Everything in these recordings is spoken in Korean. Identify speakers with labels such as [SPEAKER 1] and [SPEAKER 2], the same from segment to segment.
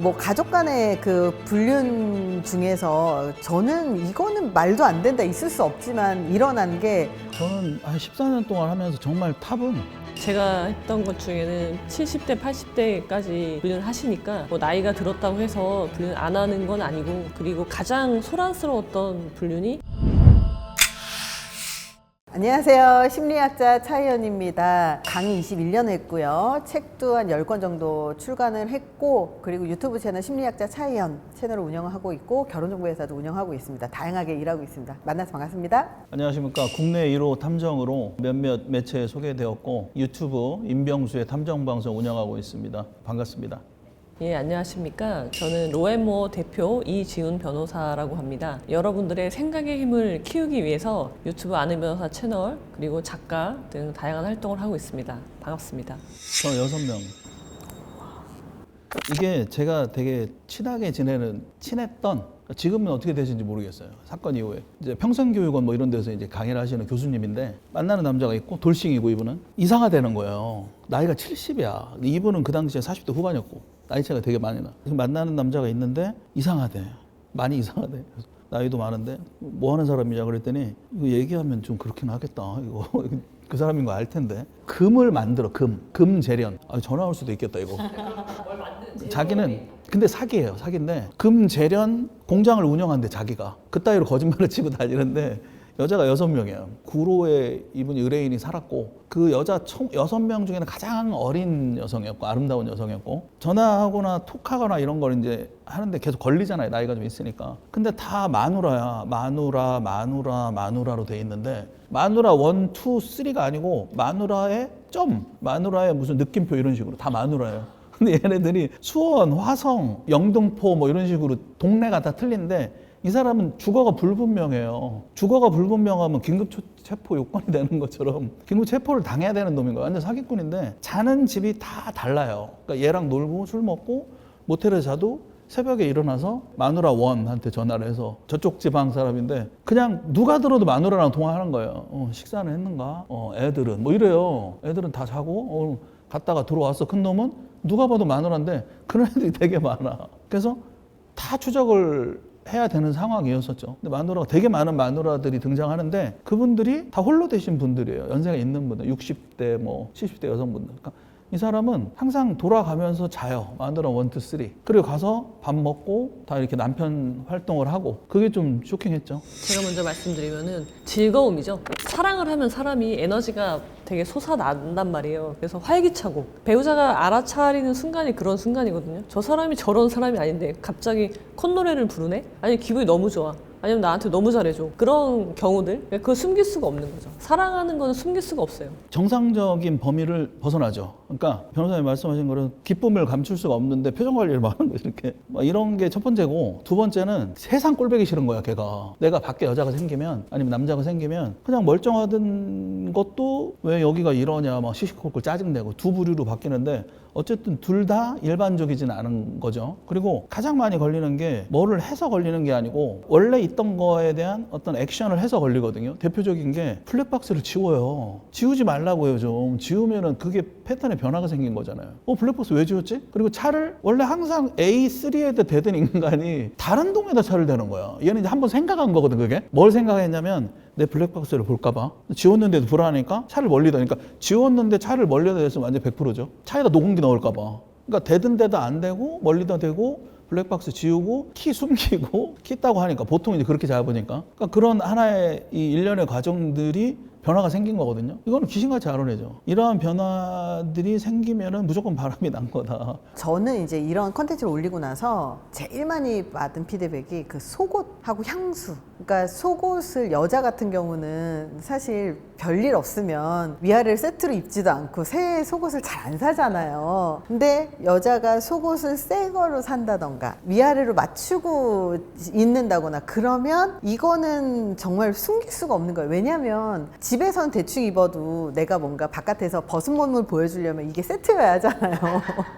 [SPEAKER 1] 뭐 가족 간의 그 불륜 중에서 저는 이거는 말도 안 된다, 있을 수 없지만 일어난 게,
[SPEAKER 2] 저는 한 14년 동안 하면서 정말 탑은
[SPEAKER 3] 제가 했던 것 중에는 70대, 80대까지 불륜을 하시니까 뭐 나이가 들었다고 해서 불륜 안 하는 건 아니고, 그리고 가장 소란스러웠던 불륜이
[SPEAKER 1] 안녕하세요. 심리학자 차희연입니다. 강의 21년 했고요. 책도 한 10권 정도 출간을 했고, 그리고 유튜브 채널 심리학자 차희연 채널을 운영하고 있고, 결혼정보회사도 운영하고 있습니다. 다양하게 일하고 있습니다. 만나서 반갑습니다.
[SPEAKER 2] 안녕하십니까. 국내 1호 탐정으로 몇몇 매체에 소개되었고 유튜브 임병수의 탐정방송 운영하고 있습니다. 반갑습니다.
[SPEAKER 3] 예, 안녕하십니까. 저는 로앤모어 대표 이지훈 변호사라고 합니다. 여러분들의 생각의 힘을 키우기 위해서 유튜브 아는 변호사 채널, 그리고 작가 등 다양한 활동을 하고 있습니다. 반갑습니다.
[SPEAKER 2] 저 6명. 이게 제가 되게 친하게 친했던, 지금은 어떻게 되신지 모르겠어요. 사건 이후에 이제 평생교육원 뭐 이런 데서 이제 강의를 하시는 교수님인데, 만나는 남자가 있고 돌싱이고, 이분은 이상하다는 거예요. 나이가 70이야. 이분은 그 당시에 40대 후반이었고 나이 차이가 되게 많이 나. 만나는 남자가 있는데 이상하대. 많이 이상하대. 그래서 나이도 많은데 뭐 하는 사람이냐 그랬더니, 이거 얘기하면 좀 그렇긴 하겠다. 이거 그 사람인 거 알 텐데. 금을 만들어. 금 재련. 전화 올 수도 있겠다 이거. 자기는 근데 사기예요. 사기인데 금 재련 공장을 운영하는데, 자기가 그따위로 거짓말을 치고 다니는데, 여자가 6명이에요. 구로에 이분이 의뢰인이 살았고, 그 여자 총 6명 중에는 가장 어린 여성이었고, 아름다운 여성이었고, 전화하거나 톡하거나 이런 걸 이제 하는데 계속 걸리잖아요. 나이가 좀 있으니까. 근데 다 마누라야. 마누라로 돼 있는데, 마누라 1, 2, 3가 아니고 마누라의 점, 마누라의 무슨 느낌표 이런 식으로 다 마누라예요. 근데 얘네들이 수원, 화성, 영등포 뭐 이런 식으로 동네가 다 틀린데, 이 사람은 주거가 불분명해요. 주거가 불분명하면 긴급 체포 요건이 되는 것처럼 긴급 체포를 당해야 되는 놈인 거예요. 완전 사기꾼인데, 자는 집이 다 달라요. 그러니까 얘랑 놀고 술 먹고 모텔에 자도 새벽에 일어나서 마누라 원한테 전화를 해서, 저쪽 지방 사람인데 그냥 누가 들어도 마누라랑 통화하는 거예요. 식사는 했는가? 애들은 뭐 이래요. 애들은 다 자고 갔다가 들어왔어. 큰 놈은 누가 봐도 마누라인데 그런 애들이 되게 많아. 그래서 다 추적을 해야 되는 상황이었었죠. 근데 마누라가, 되게 많은 마누라들이 등장하는데 그분들이 다 홀로 되신 분들이에요. 연세가 있는 분들, 60대 뭐 70대 여성분들. 그러니까 이 사람은 항상 돌아가면서 자요. 마누라 1, 2, 3. 그리고 가서 밥 먹고 다 이렇게 남편 활동을 하고. 그게 좀 쇼킹했죠.
[SPEAKER 3] 제가 먼저 말씀드리면은 즐거움이죠. 사랑을 하면 사람이 에너지가 되게 솟아난단 말이에요. 그래서 활기차고, 배우자가 알아차리는 순간이 그런 순간이거든요. 저 사람이 저런 사람이 아닌데 갑자기 콧노래를 부르네? 아니 기분이 너무 좋아. 아니면 나한테 너무 잘해줘. 그런 경우들, 그걸 숨길 수가 없는 거죠. 사랑하는 거는 숨길 수가 없어요.
[SPEAKER 2] 정상적인 범위를 벗어나죠. 그러니까 변호사님 말씀하신 거는 기쁨을 감출 수가 없는데 표정 관리를 막 하는 거죠. 이렇게 이런 게 첫 번째고, 두 번째는 세상 꼴보기 싫은 거야. 걔가 내가 밖에 여자가 생기면, 아니면 남자가 생기면 그냥 멀쩡하던 것도 왜 여기가 이러냐 막 시시콜콜 짜증내고 두 부류로 바뀌는데, 어쨌든 둘 다 일반적이진 않은 거죠. 그리고 가장 많이 걸리는 게 뭐를 해서 걸리는 게 아니고, 원래 있던 거에 대한 어떤 액션을 해서 걸리거든요. 대표적인 게 블랙박스를 지워요. 지우지 말라고요. 좀 지우면은 그게 패턴의 변화가 생긴 거잖아요. 블랙박스 왜 지웠지? 그리고 차를 원래 항상 A3에 대던 인간이 다른 동에다 차를 대는 거야. 얘는 이제 한번 생각한 거거든. 그게 뭘 생각했냐면, 내 블랙박스를 볼까봐. 지웠는데도 불안하니까 차를 멀리다. 그러니까 지웠는데 차를 멀리다 댔으면 완전 100%죠. 차에다 녹음기 넣을까봐. 그러니까 대든 데도 안 되고 멀리다 대고 블랙박스 지우고 키 숨기고 키 따고 하니까, 보통 이제 그렇게 잡으니까. 그러니까 그런 하나의 이 일련의 과정들이 변화가 생긴 거거든요. 이거는 귀신같이 알아내죠. 이러한 변화들이 생기면은 무조건 바람이 난 거다.
[SPEAKER 1] 저는 이제 이런 컨텐츠를 올리고 나서 제일 많이 받은 피드백이 그 속옷하고 향수. 그러니까 속옷을, 여자 같은 경우는 사실 별일 없으면 위아래를 세트로 입지도 않고 새 속옷을 잘 안 사잖아요. 근데 여자가 속옷을 새 거로 산다던가 위아래로 맞추고 입는다거나 그러면 이거는 정말 숨길 수가 없는 거예요. 왜냐면 집에선 대충 입어도 내가 뭔가 바깥에서 벗은 몸을 보여주려면 이게 세트여야 하잖아요.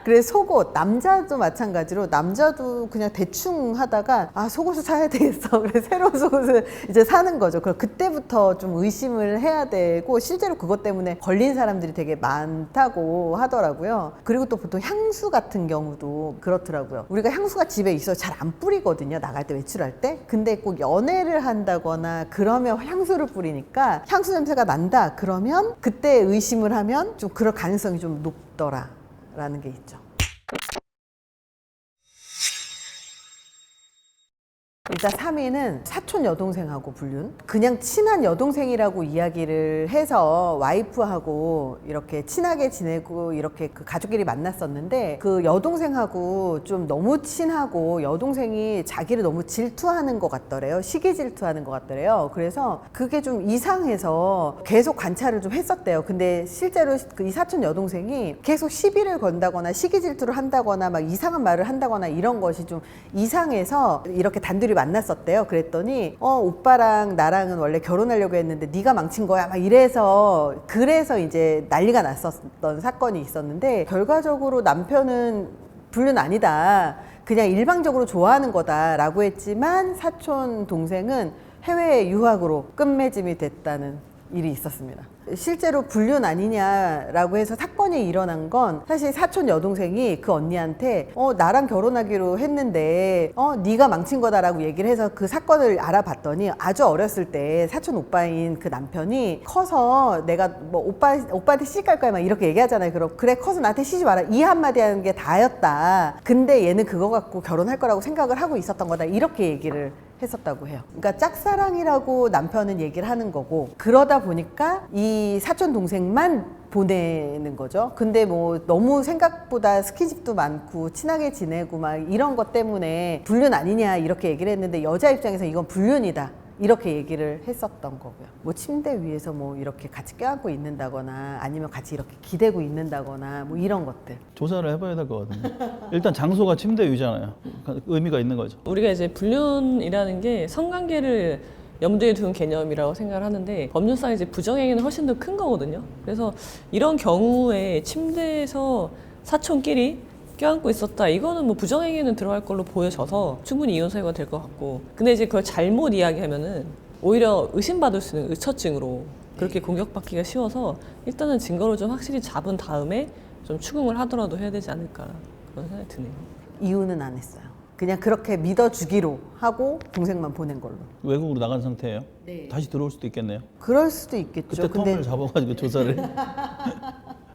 [SPEAKER 1] 그래서 속옷, 남자도 마찬가지로 남자도 그냥 대충 하다가 아 속옷을 사야 되겠어. 그래서 새로운 속옷을 이제 사는 거죠. 그럼 그때부터 좀 의심을 해야 되고 실제로 그것 때문에 걸린 사람들이 되게 많다고 하더라고요. 그리고 또 보통 향수 같은 경우도 그렇더라고요. 우리가 향수가 집에 있어 잘 안 뿌리거든요. 나갈 때 외출할 때. 근데 꼭 연애를 한다거나 그러면 향수를 뿌리니까 향수 냄새가 난다. 그러면 그때 의심을 하면 좀 그럴 가능성이 좀 높더라라는 게 있죠. 일단 3위는 사촌 여동생하고 불륜. 그냥 친한 여동생이라고 이야기를 해서 와이프하고 이렇게 친하게 지내고 이렇게 그 가족끼리 만났었는데 그 여동생하고 좀 너무 친하고 여동생이 자기를 너무 질투하는 것 같더래요. 시기 질투하는 것 같더래요. 그래서 그게 좀 이상해서 계속 관찰을 좀 했었대요. 근데 실제로 그 이 사촌 여동생이 계속 시비를 건다거나 시기 질투를 한다거나 막 이상한 말을 한다거나 이런 것이 좀 이상해서 이렇게 단둘이 만났었대요. 그랬더니 오빠랑 나랑은 원래 결혼하려고 했는데 네가 망친 거야 막 이래서 그래서 이제 난리가 났었던 사건이 있었는데 결과적으로 남편은 불륜 아니다. 그냥 일방적으로 좋아하는 거다라고 했지만 사촌 동생은 해외 유학으로 끝맺음이 됐다는 일이 있었습니다. 실제로 불륜 아니냐라고 해서 사건이 일어난 건 사실 사촌 여동생이 그 언니한테 나랑 결혼하기로 했는데 네가 망친 거다라고 얘기를 해서 그 사건을 알아봤더니 아주 어렸을 때 사촌 오빠인 그 남편이 커서 내가 뭐 오빠한테 시집갈 거야 막 이렇게 얘기하잖아요. 그럼 그래 커서 나한테 시집 와라 이 한마디 하는 게 다였다. 근데 얘는 그거 갖고 결혼할 거라고 생각을 하고 있었던 거다 이렇게 얘기를 했었다고 해요. 그러니까 짝사랑이라고 남편은 얘기를 하는 거고 그러다 보니까 이 사촌 동생만 보내는 거죠. 근데 뭐 너무 생각보다 스킨십도 많고 친하게 지내고 막 이런 것 때문에 불륜 아니냐 이렇게 얘기를 했는데 여자 입장에서 이건 불륜이다. 이렇게 얘기를 했었던 거고요. 뭐 침대 위에서 뭐 이렇게 같이 껴안고 있는다거나 아니면 같이 이렇게 기대고 있는다거나 뭐 이런 것들.
[SPEAKER 2] 조사를 해봐야 될 것 같은데. 일단 장소가 침대 위잖아요. 의미가 있는 거죠.
[SPEAKER 3] 우리가 이제 불륜이라는 게 성관계를 염두에 둔 개념이라고 생각을 하는데 법률상 이제 부정행위는 훨씬 더 큰 거거든요. 그래서 이런 경우에 침대에서 사촌끼리 껴안고 있었다. 이거는 뭐 부정행위는 들어갈 걸로 보여져서 충분히 이혼 사유가 될 것 같고. 근데 이제 그걸 잘못 이야기하면은 오히려 의심받을 수 있는 의처증으로 그렇게 공격받기가 쉬워서 일단은 증거를 좀 확실히 잡은 다음에 좀 추궁을 하더라도 해야 되지 않을까 그런 생각이 드네요.
[SPEAKER 1] 이유는 안 했어요. 그냥 그렇게 믿어주기로 하고 동생만 보낸 걸로.
[SPEAKER 2] 외국으로 나간 상태예요.
[SPEAKER 1] 네.
[SPEAKER 2] 다시 들어올 수도 있겠네요.
[SPEAKER 1] 그럴 수도 있겠죠.
[SPEAKER 2] 그때 텀을 잡아가지고 조사를.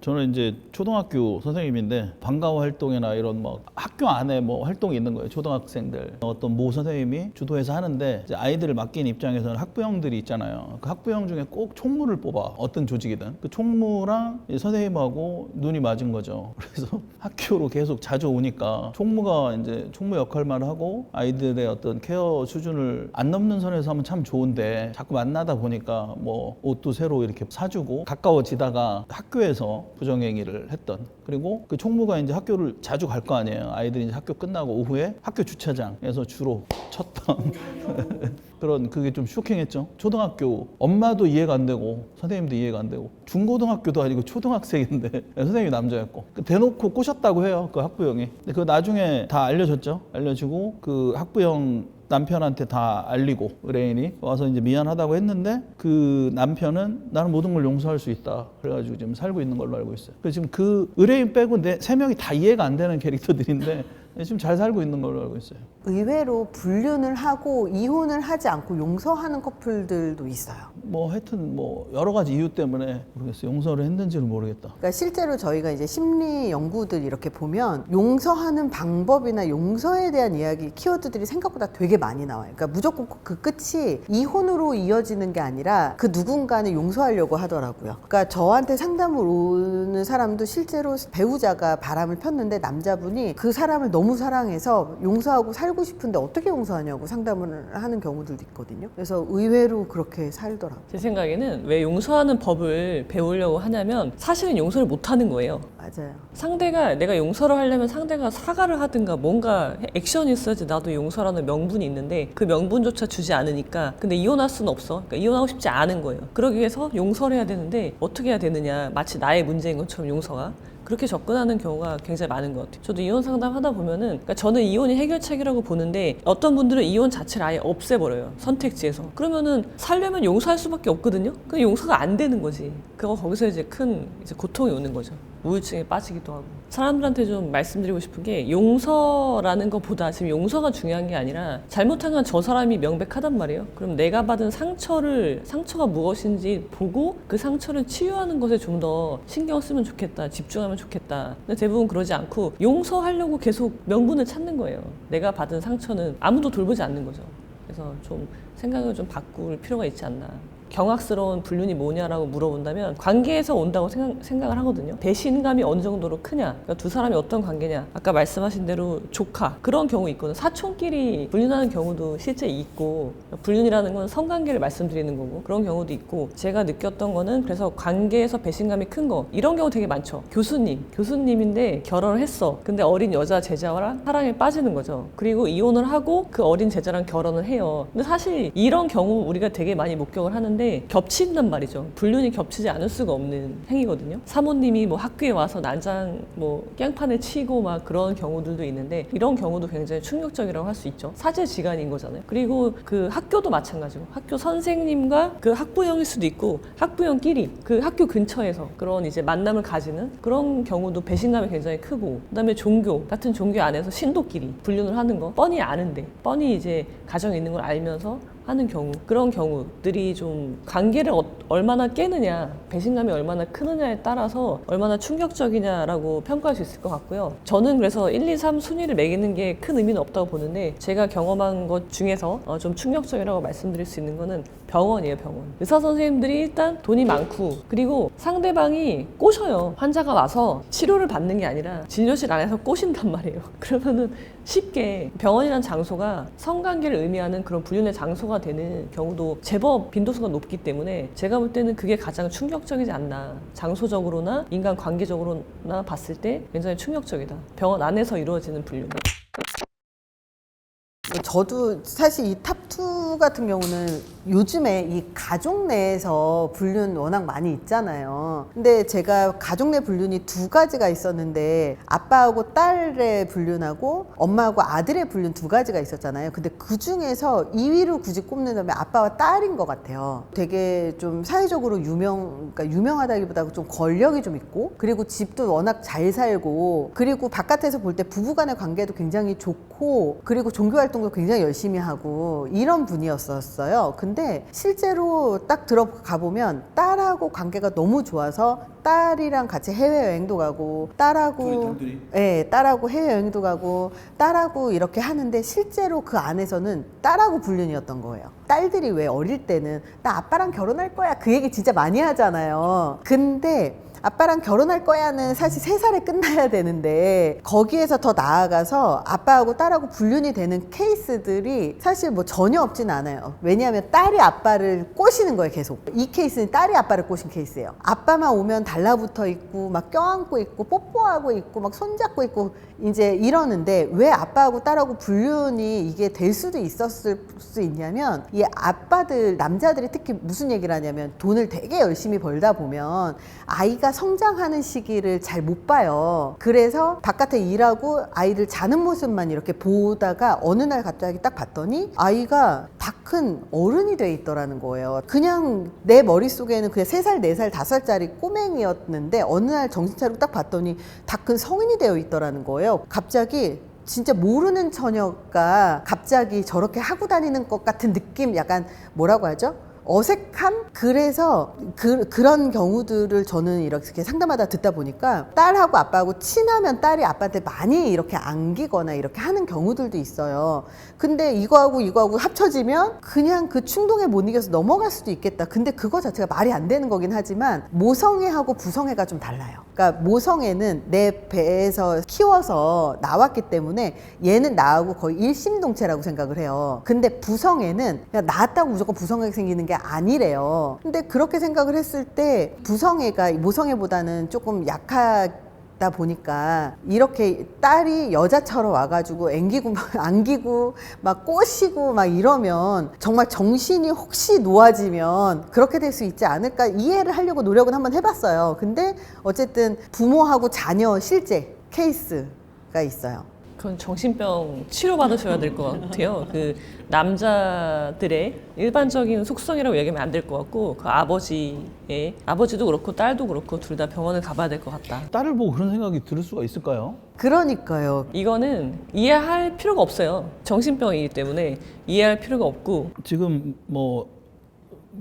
[SPEAKER 2] 저는 이제 초등학교 선생님인데 방과후 활동이나 이런 뭐 학교 안에 뭐 활동이 있는 거예요. 초등학생들 어떤 모 선생님이 주도해서 하는데 이제 아이들을 맡긴 입장에서는 학부형들이 있잖아요. 그 학부형 중에 꼭 총무를 뽑아. 어떤 조직이든 그 총무랑 선생님하고 눈이 맞은 거죠. 그래서 학교로 계속 자주 오니까 총무가 이제 총무 역할만 하고 아이들의 어떤 케어 수준을 안 넘는 선에서 하면 참 좋은데 자꾸 만나다 보니까 뭐 옷도 새로 이렇게 사주고 가까워지다가 학교에서 부정행위를 했던. 그리고 그 총무가 이제 학교를 자주 갈 거 아니에요. 아이들이 이제 학교 끝나고 오후에 학교 주차장에서 주로 쳤던 그런. 그게 좀 쇼킹했죠. 초등학교 엄마도 이해가 안 되고 선생님도 이해가 안 되고 중고등학교도 아니고 초등학생인데 선생님이 남자였고 대놓고 꼬셨다고 해요. 그 학부형이. 근데 그 나중에 다 알려졌죠. 알려지고 그 학부형 남편한테 다 알리고 의뢰인이 와서 이제 미안하다고 했는데 그 남편은 나는 모든 걸 용서할 수 있다. 그래가지고 지금 살고 있는 걸로 알고 있어요. 그래서 지금 그 의뢰인 빼고 세 명이 다 이해가 안 되는 캐릭터들인데 지금 잘 살고 있는 걸로 알고 있어요.
[SPEAKER 1] 의외로 불륜을 하고 이혼을 하지 않고 용서하는 커플들도 있어요.
[SPEAKER 2] 뭐 하여튼 뭐 여러 가지 이유 때문에 모르겠어요. 용서를 했는지는 모르겠다.
[SPEAKER 1] 그러니까 실제로 저희가 이제 심리 연구들 이렇게 보면 용서하는 방법이나 용서에 대한 이야기 키워드들이 생각보다 되게 많이 나와요. 그러니까 무조건 그 끝이 이혼으로 이어지는 게 아니라 그 누군가는 용서하려고 하더라고요. 그러니까 저한테 상담을 오는 사람도 실제로 배우자가 바람을 폈는데 남자분이 그 사람을 너무 사랑해서 용서하고 살고 싶은데 어떻게 용서하냐고 상담을 하는 경우들도 있거든요. 그래서 의외로 그렇게 살더라고요.
[SPEAKER 3] 제 생각에는 왜 용서하는 법을 배우려고 하냐면 사실은 용서를 못 하는 거예요.
[SPEAKER 1] 맞아요.
[SPEAKER 3] 상대가 내가 용서를 하려면 상대가 사과를 하든가 뭔가 액션이 있어야지 나도 용서라는 명분이 있는데 그 명분조차 주지 않으니까 근데 이혼할 수는 없어. 그러니까 이혼하고 싶지 않은 거예요. 그러기 위해서 용서를 해야 되는데 어떻게 해야 되느냐 마치 나의 문제인 것처럼 용서가 그렇게 접근하는 경우가 굉장히 많은 것 같아요. 저도 이혼 상담 하다 보면은 그러니까 저는 이혼이 해결책이라고 보는데 어떤 분들은 이혼 자체를 아예 없애버려요. 선택지에서. 그러면은 살려면 용서할 수밖에 없거든요. 근데 용서가 안 되는 거지. 거기서 이제 큰 고통이 오는 거죠. 우울증에 빠지기도 하고. 사람들한테 좀 말씀드리고 싶은 게 용서라는 것보다 지금 용서가 중요한 게 아니라 잘못한 건 저 사람이 명백하단 말이에요. 그럼 내가 받은 상처가 무엇인지 보고 그 상처를 치유하는 것에 좀 더 신경 쓰면 좋겠다. 집중하면 좋겠다. 근데 대부분 그러지 않고 용서하려고 계속 명분을 찾는 거예요. 내가 받은 상처는 아무도 돌보지 않는 거죠. 그래서 좀 생각을 좀 바꿀 필요가 있지 않나. 경악스러운 불륜이 뭐냐라고 물어본다면 관계에서 온다고 생각을 하거든요. 배신감이 어느 정도로 크냐, 그러니까 두 사람이 어떤 관계냐. 아까 말씀하신 대로 조카 그런 경우 있거든요. 사촌끼리 불륜하는 경우도 실제 있고 불륜이라는 건 성관계를 말씀드리는 거고 그런 경우도 있고 제가 느꼈던 거는 그래서 관계에서 배신감이 큰 거 이런 경우 되게 많죠. 교수님인데 결혼을 했어. 근데 어린 여자 제자랑 사랑에 빠지는 거죠. 그리고 이혼을 하고 그 어린 제자랑 결혼을 해요. 근데 사실 이런 경우 우리가 되게 많이 목격을 하는데 겹친단 말이죠. 불륜이 겹치지 않을 수가 없는 행위거든요. 사모님이 뭐 학교에 와서 난장 뭐 깽판을 치고 막 그런 경우들도 있는데 이런 경우도 굉장히 충격적이라고 할 수 있죠. 사제지간인 거잖아요. 그리고 그 학교도 마찬가지고 학교 선생님과 그 학부형일 수도 있고 학부형끼리 그 학교 근처에서 그런 이제 만남을 가지는 그런 경우도 배신감이 굉장히 크고 그다음에 종교 같은 종교 안에서 신도끼리 불륜을 하는 거 뻔히 아는데 뻔히 이제 가정에 있는 걸 알면서 하는 경우 그런 경우들이 좀 관계를 얼마나 깨느냐 배신감이 얼마나 크느냐에 따라서 얼마나 충격적이냐라고 평가할 수 있을 것 같고요. 저는 그래서 1, 2, 3 순위를 매기는 게 큰 의미는 없다고 보는데 제가 경험한 것 중에서 좀 충격적이라고 말씀드릴 수 있는 거는 병원이에요. 병원. 의사 선생님들이 일단 돈이 많고 그리고 상대방이 꼬셔요. 환자가 와서 치료를 받는 게 아니라 진료실 안에서 꼬신단 말이에요. 그러면은 쉽게 병원이라는 장소가 성관계를 의미하는 그런 불륜의 장소가 되는 경우도 제법 빈도수가 높기 때문에 제가 볼 때는 그게 가장 충격적이지 않나. 장소적으로나 인간 관계적으로나 봤을 때 굉장히 충격적이다. 병원 안에서 이루어지는 불륜.
[SPEAKER 1] 저도 사실 이 탑2 같은 경우는 요즘에 이 가족 내에서 불륜 워낙 많이 있잖아요. 근데 제가 가족 내 불륜이 두 가지가 있었는데 아빠하고 딸의 불륜하고 엄마하고 아들의 불륜 두 가지가 있었잖아요. 근데 그 중에서 2위로 굳이 꼽는다면 아빠와 딸인 것 같아요. 되게 좀 사회적으로 그러니까 유명하다기보다 좀 권력이 좀 있고 그리고 집도 워낙 잘 살고 그리고 바깥에서 볼 때 부부간의 관계도 굉장히 좋고 그리고 종교 활동도 굉장히 열심히 하고 이런 분이었었어요. 근데 실제로 딱 들어가 보면 딸하고 관계가 너무 좋아서 딸이랑 같이 해외여행도 가고 딸하고 딸하고 해외여행도 가고 딸하고 이렇게 하는데 실제로 그 안에서는 딸하고 불륜이었던 거예요. 딸들이 왜 어릴 때는 나 아빠랑 결혼할 거야 그 얘기 진짜 많이 하잖아요. 근데 아빠랑 결혼할 거야는 사실 3살에 끝나야 되는데 거기에서 더 나아가서 아빠하고 딸하고 불륜이 되는 케이스들이 사실 뭐 전혀 없진 않아요. 왜냐하면 딸이 아빠를 꼬시는 거예요. 계속. 이 케이스는 딸이 아빠를 꼬신 케이스예요. 아빠만 오면 달라붙어 있고 막 껴안고 있고 뽀뽀하고 있고 막 손잡고 있고 이제 이러는데 왜 아빠하고 딸하고 불륜이 이게 될 수도 있었을 수 있냐면 이 아빠들 남자들이 특히 무슨 얘기를 하냐면 돈을 되게 열심히 벌다 보면 아이가 성장하는 시기를 잘 못 봐요. 그래서 바깥에 일하고 아이를 자는 모습만 이렇게 보다가 어느 날 갑자기 딱 봤더니 아이가 다 큰 어른이 돼 있더라는 거예요. 그냥 내 머릿속에는 그냥 3살, 4살, 5살짜리 꼬맹이였는데 어느 날 정신 차리고 딱 봤더니 다 큰 성인이 되어 있더라는 거예요. 갑자기 진짜 모르는 처녀가 갑자기 저렇게 하고 다니는 것 같은 느낌, 약간 뭐라고 하죠? 어색함? 그래서 그런 경우들을 저는 이렇게 상담하다 듣다 보니까 딸하고 아빠하고 친하면 딸이 아빠한테 많이 이렇게 안기거나 이렇게 하는 경우들도 있어요. 근데 이거하고 합쳐지면 그냥 그 충동에 못 이겨서 넘어갈 수도 있겠다. 근데 그거 자체가 말이 안 되는 거긴 하지만 모성애하고 부성애가 좀 달라요. 그러니까 모성애는 내 배에서 키워서 나왔기 때문에 얘는 나하고 거의 일심동체라고 생각을 해요. 근데 부성애는 그냥 낳았다고 무조건 부성애가 생기는 게 게 아니래요. 근데 그렇게 생각을 했을 때 부성애가 모성애보다는 조금 약하다 보니까 이렇게 딸이 여자처럼 와가지고 앵기고 막 안기고 막 꼬시고 막 이러면 정말 정신이 혹시 놓아지면 그렇게 될 수 있지 않을까 이해를 하려고 노력은 한번 해봤어요. 근데 어쨌든 부모하고 자녀 실제 케이스가 있어요.
[SPEAKER 3] 그건 정신병 치료받으셔야 될 것 같아요. 그 남자들의 일반적인 속성이라고 얘기하면 안 될 것 같고 그 아버지도 그렇고 딸도 그렇고 둘 다 병원을 가봐야 될 것 같다.
[SPEAKER 2] 딸을 보고 그런 생각이 들 수가 있을까요?
[SPEAKER 1] 그러니까요.
[SPEAKER 3] 이거는 이해할 필요가 없어요. 정신병이기 때문에 이해할 필요가 없고
[SPEAKER 2] 지금 뭐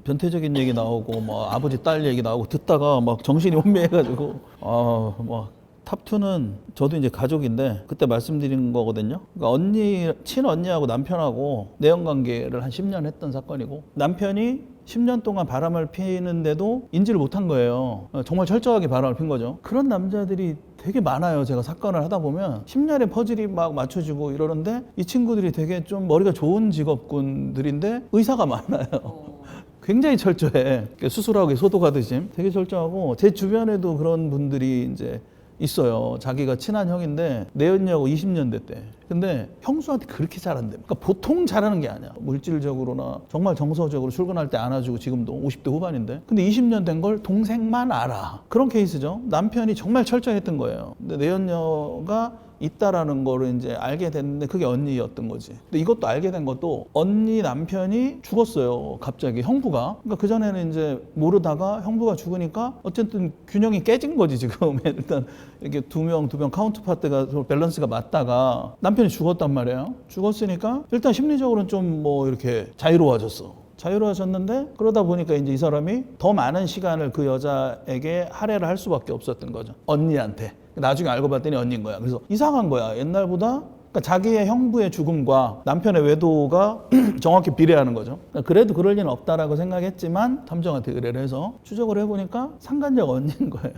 [SPEAKER 2] 변태적인 얘기 나오고 뭐 아버지 딸 얘기 나오고 듣다가 막 정신이 혼미해가지고 뭐 탑2는 저도 이제 가족인데 그때 말씀드린 거거든요. 그러니까 친언니하고 남편하고 내연 관계를 한 10년 했던 사건이고 남편이 10년 동안 바람을 피는데도 인지를 못한 거예요. 정말 철저하게 바람을 핀 거죠. 그런 남자들이 되게 많아요. 제가 사건을 하다 보면 10년의 퍼즐이 막 맞춰지고 이러는데 이 친구들이 되게 좀 머리가 좋은 직업군들인데 의사가 많아요. 굉장히 철저해. 수술하고 소독하듯이 되게 철저하고 제 주변에도 그런 분들이 이제 있어요. 자기가 친한 형인데 내연녀하고 20년 됐대. 근데 형수한테 그렇게 잘한대. 그러니까 보통 잘하는 게 아니야. 물질적으로나 정말 정서적으로 출근할 때 안아주고 지금도 50대 후반인데. 근데 20년 된 걸 동생만 알아. 그런 케이스죠. 남편이 정말 철저했던 거예요. 근데 내연녀가 있다라는 거를 이제 알게 됐는데 그게 언니였던 거지. 근데 이것도 알게 된 것도 언니 남편이 죽었어요. 갑자기 형부가. 그러니까 그전에는 이제 모르다가 형부가 죽으니까 어쨌든 균형이 깨진 거지 지금. 일단 이렇게 두 명 카운트 파트가 밸런스가 맞다가 남편이 죽었단 말이에요. 죽었으니까 일단 심리적으로는 좀 뭐 이렇게 자유로워졌는데 그러다 보니까 이제 이 사람이 더 많은 시간을 그 여자에게 할애를 할 수밖에 없었던 거죠. 언니한테. 나중에 알고 봤더니 언니인 거야. 그래서 이상한 거야. 옛날보다 그러니까 자기의 형부의 죽음과 남편의 외도가 정확히 비례하는 거죠. 그러니까 그래도 그럴 리는 없다라고 생각했지만 탐정한테 의뢰를 해서 추적을 해보니까 상간녀가 언니인 거예요.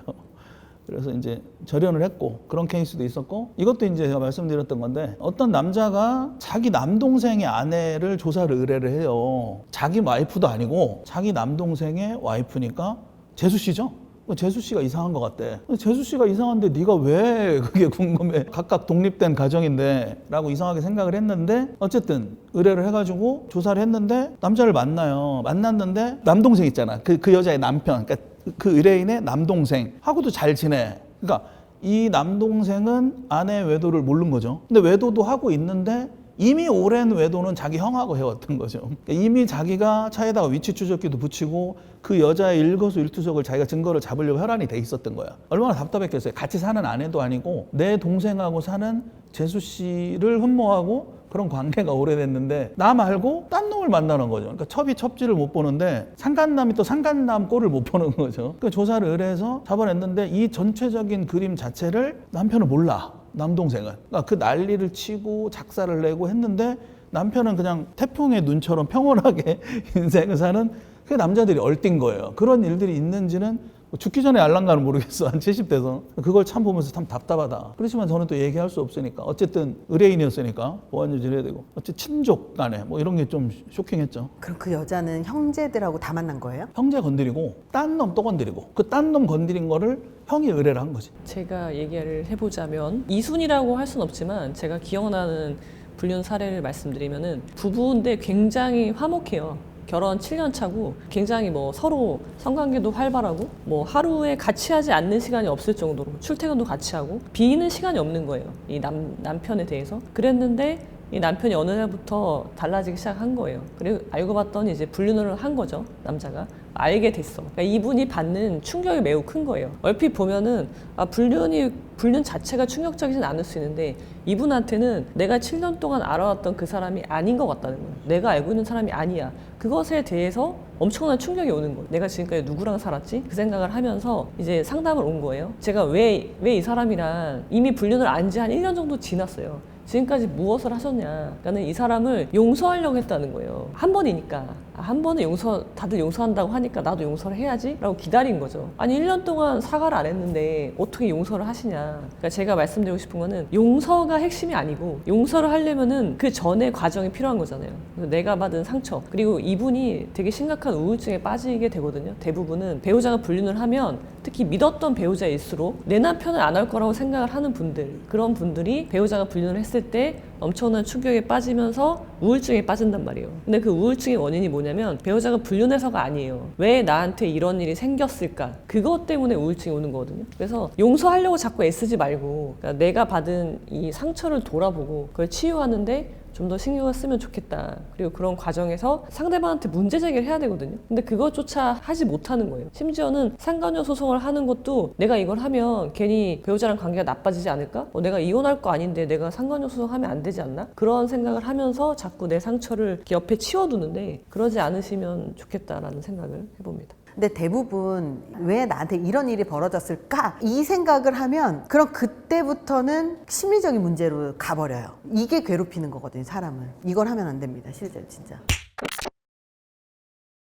[SPEAKER 2] 그래서 이제 절연을 했고 그런 케이스도 있었고 이것도 이제 제가 말씀드렸던 건데 어떤 남자가 자기 남동생의 아내를 조사를 의뢰를 해요. 자기 와이프도 아니고 자기 남동생의 와이프니까 재수 씨죠? 재수 씨가 이상한 것 같대. 재수 씨가 이상한데 네가 왜 그게 궁금해? 각각 독립된 가정인데 라고 이상하게 생각을 했는데 어쨌든 의뢰를 해가지고 조사를 했는데 남자를 만나요. 만났는데 남동생 있잖아. 그 여자의 남편. 그러니까 그 의뢰인의 남동생하고도 잘 지내. 그러니까 이 남동생은 아내의 외도를 모르는 거죠. 근데 외도도 하고 있는데 이미 오랜 외도는 자기 형하고 해왔던 거죠. 그러니까 이미 자기가 차에다가 위치 추적기도 붙이고 그 여자의 일거수일투족을 자기가 증거를 잡으려고 혈안이 돼 있었던 거야. 얼마나 답답했겠어요. 같이 사는 아내도 아니고 내 동생하고 사는 재수 씨를 흠모하고 그런 관계가 오래됐는데 나 말고 딴 놈을 만나는 거죠. 그러니까 첩이 첩지를 못 보는데 상간남이 또 상간남 꼴을 못 보는 거죠. 그 조사를 의뢰해서 잡아냈는데 이 전체적인 그림 자체를 남편은 몰라. 남동생은. 그러니까 그 난리를 치고 작사를 내고 했는데 남편은 그냥 태풍의 눈처럼 평온하게 인생을 사는 그 남자들이 얼뛴 거예요. 그런 일들이 있는지는 죽기 전에 알란가는 모르겠어. 한 70대서. 그걸 참 보면서 참 답답하다. 그렇지만 저는 또 얘기할 수 없으니까. 어쨌든 의뢰인이었으니까 보안 유지를 해야 되고. 어쨌든 친족 간에 뭐 이런 게 좀 쇼킹했죠.
[SPEAKER 1] 그럼 그 여자는 형제들하고 다 만난 거예요?
[SPEAKER 2] 형제 건드리고 딴 놈 또 건드리고 그 딴 놈 건드린 거를 형이 의뢰를 한 거지.
[SPEAKER 3] 제가 얘기를 해보자면 이순이라고 할 수는 없지만 제가 기억나는 불륜 사례를 말씀드리면은 부부인데 굉장히 화목해요. 결혼 7년 차고 굉장히 뭐 서로 성관계도 활발하고 뭐 하루에 같이 하지 않는 시간이 없을 정도로 출퇴근도 같이 하고 비는 시간이 없는 거예요. 이 남편에 대해서. 그랬는데 이 남편이 어느 날부터 달라지기 시작한 거예요. 그리고 알고 봤더니 이제 불륜을 한 거죠. 남자가. 알게 됐어. 그러니까 이분이 받는 충격이 매우 큰 거예요. 얼핏 보면은 불륜 자체가 충격적이진 않을 수 있는데 이분한테는 내가 7년 동안 알아왔던 그 사람이 아닌 것 같다는 거예요. 내가 알고 있는 사람이 아니야. 그것에 대해서 엄청난 충격이 오는 거예요. 내가 지금까지 누구랑 살았지? 그 생각을 하면서 이제 상담을 온 거예요. 제가 왜 이 사람이랑 이미 불륜을 안 지 한 1년 정도 지났어요. 지금까지 무엇을 하셨냐. 그러니까 이 사람을 용서하려고 했다는 거예요. 한 번이니까. 한 번은 다들 용서한다고 하니까 나도 용서를 해야지 라고 기다린 거죠. 아니 1년 동안 사과를 안 했는데 어떻게 용서를 하시냐. 그러니까 제가 말씀드리고 싶은 거는 용서가 핵심이 아니고 용서를 하려면은 그 전에 과정이 필요한 거잖아요. 그래서 내가 받은 상처 그리고 이분이 되게 심각한 심각한 우울증에 빠지게 되거든요. 대부분은 배우자가 불륜을 하면 특히 믿었던 배우자일수록 내 남편을 안 할 거라고 생각을 하는 분들, 그런 분들이 배우자가 불륜을 했을 때 엄청난 충격에 빠지면서 우울증에 빠진단 말이에요. 근데 그 우울증의 원인이 뭐냐면 배우자가 불륜해서가 아니에요. 왜 나한테 이런 일이 생겼을까? 그것 때문에 우울증이 오는 거거든요. 그래서 용서하려고 자꾸 애쓰지 말고, 그러니까 내가 받은 이 상처를 돌아보고 그걸 치유하는데 좀 더 신경을 쓰면 좋겠다. 그리고 그런 과정에서 상대방한테 문제 제기를 해야 되거든요. 근데 그것조차 하지 못하는 거예요. 심지어는 상간녀 소송을 하는 것도 내가 이걸 하면 괜히 배우자랑 관계가 나빠지지 않을까? 내가 이혼할 거 아닌데 내가 상간녀 소송하면 안 되지 않나? 그런 생각을 하면서 자꾸 내 상처를 이렇게 옆에 치워두는데 그러지 않으시면 좋겠다라는 생각을 해봅니다.
[SPEAKER 1] 근데 대부분 왜 나한테 이런 일이 벌어졌을까? 이 생각을 하면 그럼 그때부터는 심리적인 문제로 가버려요. 이게 괴롭히는 거거든요, 사람을. 이걸 하면 안 됩니다, 실제로 진짜.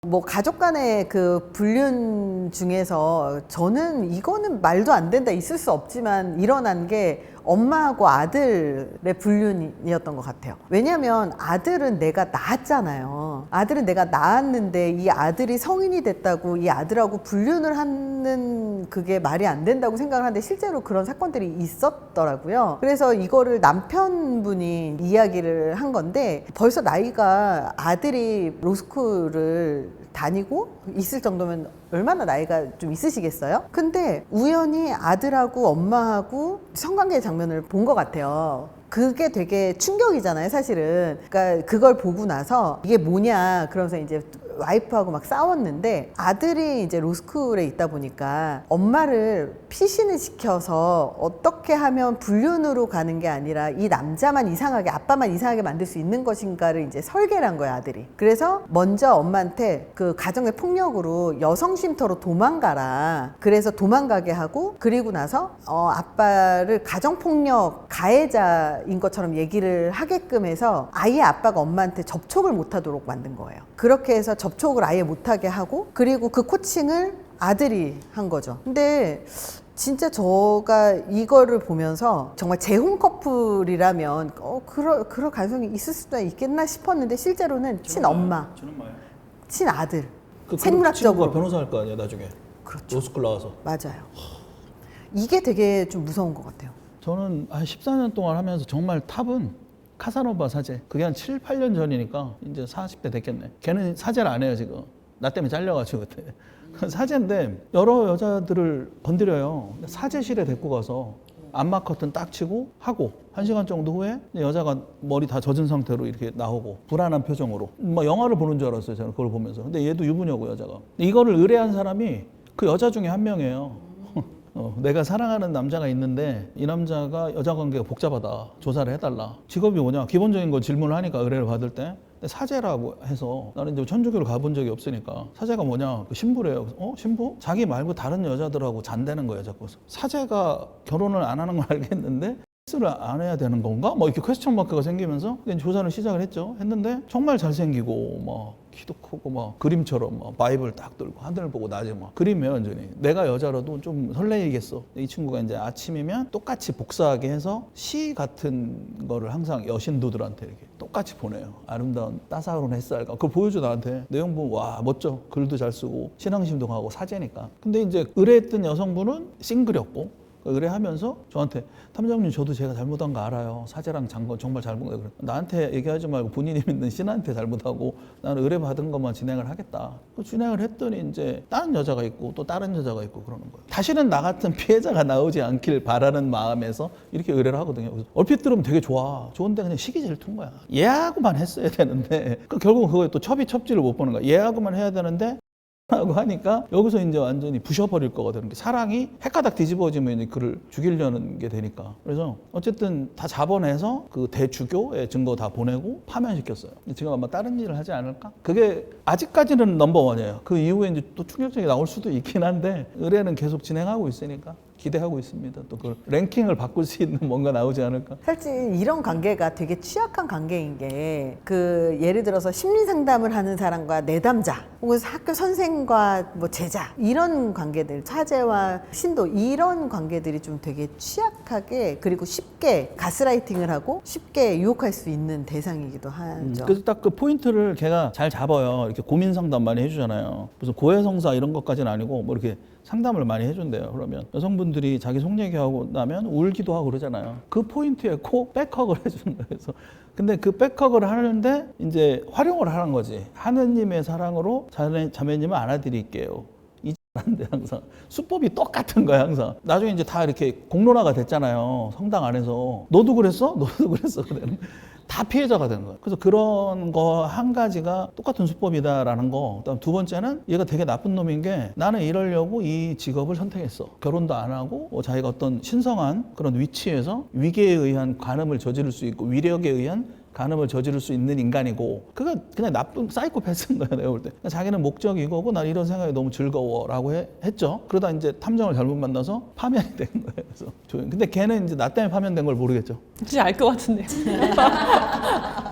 [SPEAKER 1] 뭐 가족 간의 그 불륜 중에서 저는 이거는 말도 안 된다, 있을 수 없지만 일어난 게 엄마하고 아들의 불륜이었던 것 같아요. 왜냐면 아들은 내가 낳았잖아요. 아들은 내가 낳았는데 이 아들이 성인이 됐다고 이 아들하고 불륜을 하는 그게 말이 안 된다고 생각을 하는데 실제로 그런 사건들이 있었더라고요. 그래서 이거를 남편분이 이야기를 한 건데 벌써 나이가 아들이 로스쿨을 다니고 있을 정도면 얼마나 나이가 좀 있으시겠어요? 근데 우연히 아들하고 엄마하고 성관계 장면을 본 것 같아요. 그게 되게 충격이잖아요, 사실은. 그러니까 그걸 보고 나서 이게 뭐냐 그러면서 이제 와이프하고 막 싸웠는데 아들이 이제 로스쿨에 있다 보니까 엄마를 피신을 시켜서 어떻게 하면 불륜으로 가는 게 아니라 이 남자만 이상하게, 아빠만 이상하게 만들 수 있는 것인가를 이제 설계를 한 거야, 아들이. 그래서 먼저 엄마한테 그 가정의 폭력으로 여성 쉼터로 도망가라. 그래서 도망가게 하고 그리고 나서 아빠를 가정폭력 가해자인 것처럼 얘기를 하게끔 해서 아예 아빠가 엄마한테 접촉을 못하도록 만든 거예요. 그렇게 해서 접촉을 아예 못하게 하고 그리고 그 코칭을 아들이 한 거죠. 근데 진짜 제가 이거를 보면서 정말 재혼 커플이라면 그럴 가능성이 있을 수도 있겠나 싶었는데 실제로는 친엄마, 친아들, 생물학적으로
[SPEAKER 2] 친구가 변호사 할 거 아니야 나중에.
[SPEAKER 1] 그렇죠.
[SPEAKER 2] 로스쿨 나와서.
[SPEAKER 1] 맞아요. 이게 되게 좀 무서운 것 같아요.
[SPEAKER 2] 저는 한 14년 동안 하면서 정말 탑은 카사노바 사제. 그게 한 7, 8년 전이니까 이제 40대 됐겠네. 걔는 사제를 안 해요 지금. 나 때문에 잘려가지고 그때. 사제인데 여러 여자들을 건드려요. 사제실에 데리고 가서 안마 커튼 딱 치고 하고 1시간 정도 후에 여자가 머리 다 젖은 상태로 이렇게 나오고 불안한 표정으로 막 영화를 보는 줄 알았어요 저는 그걸 보면서. 근데 얘도 유부녀고 여자가. 이거를 의뢰한 사람이 그 여자 중에 한 명이에요. 내가 사랑하는 남자가 있는데 이 남자가 여자 관계가 복잡하다, 조사를 해달라. 직업이 뭐냐, 기본적인 거 질문을 하니까 의뢰를 받을 때 사제라고 해서 나는 이제 천주교를 가본 적이 없으니까 사제가 뭐냐, 그 신부래요. 신부? 자기 말고 다른 여자들하고 잔대는 거예요 자꾸. 사제가 결혼을 안 하는 걸 알겠는데 를 안 해야 되는 건가? 뭐 이렇게 퀘스천 마크가 생기면서 조사를 시작을 했는데 정말 잘생기고 막 키도 크고 막 그림처럼 막 바이블 딱 들고 하늘 보고 낮에 막 그림이에요 완전히. 내가 여자라도 좀 설레이겠어. 이 친구가 이제 아침이면 똑같이 복사하게 해서 시 같은 거를 항상 여신도들한테 이렇게 똑같이 보내요. 아름다운 따사로운 햇살과 그걸 보여줘 나한테. 내용 보면 와 멋져. 글도 잘 쓰고 신앙심도 가고 사제니까. 근데 이제 의뢰했던 여성분은 싱글이었고 의뢰하면서 저한테 탐정님 저도 제가 잘못한 거 알아요. 사제랑 장건 정말 잘못한 거. 나한테 얘기하지 말고 본인이 믿는 신한테 잘못하고 나는 의뢰받은 것만 진행을 하겠다. 진행을 했더니 이제 다른 여자가 있고 또 다른 여자가 있고 그러는 거예요. 다시는 나 같은 피해자가 나오지 않길 바라는 마음에서 이렇게 의뢰를 하거든요. 그래서 얼핏 들으면 되게 좋아. 좋은데 그냥 시기 질투인 거야. 얘하고만 했어야 되는데 결국은 그거에 또 첩지를 못 보는 거야. 얘하고만 해야 되는데 하고 하니까 여기서 이제 완전히 부셔버릴 거거든요. 사랑이 헷가닥 뒤집어지면 이제 그를 죽이려는 게 되니까. 그래서 어쨌든 다 잡아내서 그 대주교의 증거 다 보내고 파면시켰어요. 지금 아마 다른 일을 하지 않을까? 그게 아직까지는 넘버원이에요. 그 이후에 이제 또 충격적이 나올 수도 있긴 한데 의뢰는 계속 진행하고 있으니까 기대하고 있습니다. 또 그 랭킹을 바꿀 수 있는 뭔가 나오지 않을까.
[SPEAKER 1] 사실 이런 관계가 되게 취약한 관계인 게 그 예를 들어서 심리 상담을 하는 사람과 내담자 혹은 학교 선생과 뭐 제자 이런 관계들 차재와 신도 이런 관계들이 좀 되게 취약하게 그리고 쉽게 가스라이팅을 하고 쉽게 유혹할 수 있는 대상이기도 하죠.
[SPEAKER 2] 그래서 딱 그 포인트를 걔가 잘 잡아요. 이렇게 고민 상담 많이 해주잖아요. 무슨 고해성사 이런 것까지는 아니고 뭐 이렇게 상담을 많이 해준대요. 그러면 여성분들이 자기 속 얘기하고 나면 울기도 하고 그러잖아요. 그 포인트에 꼭 백허그를 해주는 거예요. 그래서 근데 그 백허그를 하는데 이제 활용을 하는 거지. 하느님의 사랑으로 자매님을 안아드릴게요. 한데 항상 수법이 똑같은 거야 항상. 나중에 이제 다 이렇게 공론화가 됐잖아요. 성당 안에서 너도 그랬어? 너도 그랬어? 그대는 다 피해자가 되는 거예요. 그래서 그런 거 한 가지가 똑같은 수법이다라는 거. 그다음 두 번째는 얘가 되게 나쁜 놈인 게 나는 이러려고 이 직업을 선택했어. 결혼도 안 하고 자기가 어떤 신성한 그런 위치에서 위계에 의한 간음을 저지를 수 있고 위력에 의한 간음을 저지를 수 있는 인간이고 그가 그냥 나쁜 사이코패스인 거야 내가 볼 때. 자기는 목적이 이거고 난 이런 생각이 너무 즐거워라고 했죠. 그러다 이제 탐정을 잘못 만나서 파면이 된 거예요. 그래서 근데 걔는 이제 나 때문에 파면된 걸 모르겠죠.
[SPEAKER 3] 진짜 알 것 같은데.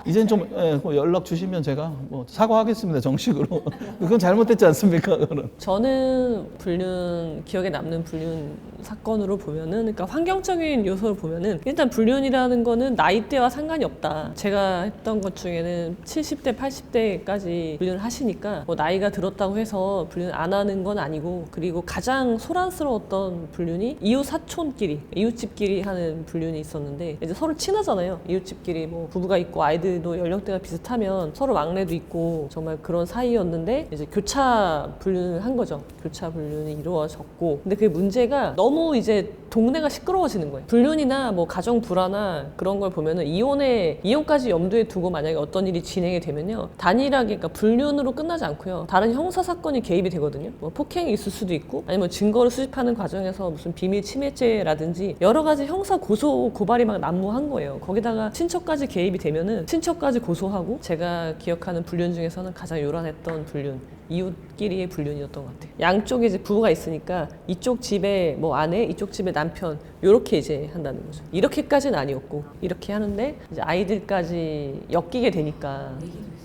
[SPEAKER 2] 이젠 좀 연락 주시면 제가 뭐 사과하겠습니다 정식으로. 그건 잘못됐지 않습니까? 그건.
[SPEAKER 3] 저는 불륜 기억에 남는 불륜 사건으로 보면은 그러니까 환경적인 요소를 보면은 일단 불륜이라는 거는 나이대와 상관이 없다. 제가 했던 것 중에는 70대, 80대까지 불륜을 하시니까 뭐 나이가 들었다고 해서 불륜 안 하는 건 아니고 그리고 가장 소란스러웠던 불륜이 이웃 사촌끼리, 이웃집끼리 하는 불륜이 있었는데 이제 서로 친하잖아요. 이웃집끼리 뭐 부부가 있고 아이들도 연령대가 비슷하면 서로 막내도 있고 정말 그런 사이였는데 이제 교차 불륜을 한 거죠. 교차 불륜이 이루어졌고 근데 그 문제가 너무 이제 동네가 시끄러워지는 거예요. 불륜이나 뭐 가정 불화나 그런 걸 보면은 이혼까지 염두에 두고 만약에 어떤 일이 진행이 되면요 단일하게 그러니까 불륜으로 끝나지 않고요 다른 형사 사건이 개입이 되거든요. 뭐 폭행이 있을 수도 있고 아니면 증거를 수집하는 과정에서 무슨 비밀 침해죄라든지 여러 가지 형사 고소 고발이 막 난무한 거예요. 거기다가 친척까지 개입이 되면은 친척까지 고소하고 제가 기억하는 불륜 중에서는 가장 요란했던 불륜 이웃끼리의 불륜이었던 것 같아요. 양쪽에 이제 부부가 있으니까 이쪽 집에 뭐 아내, 이쪽 집에 남편 이렇게 이제 한다는 거죠. 이렇게까지는 아니었고 이렇게 하는데 이제 아이들까지 엮이게 되니까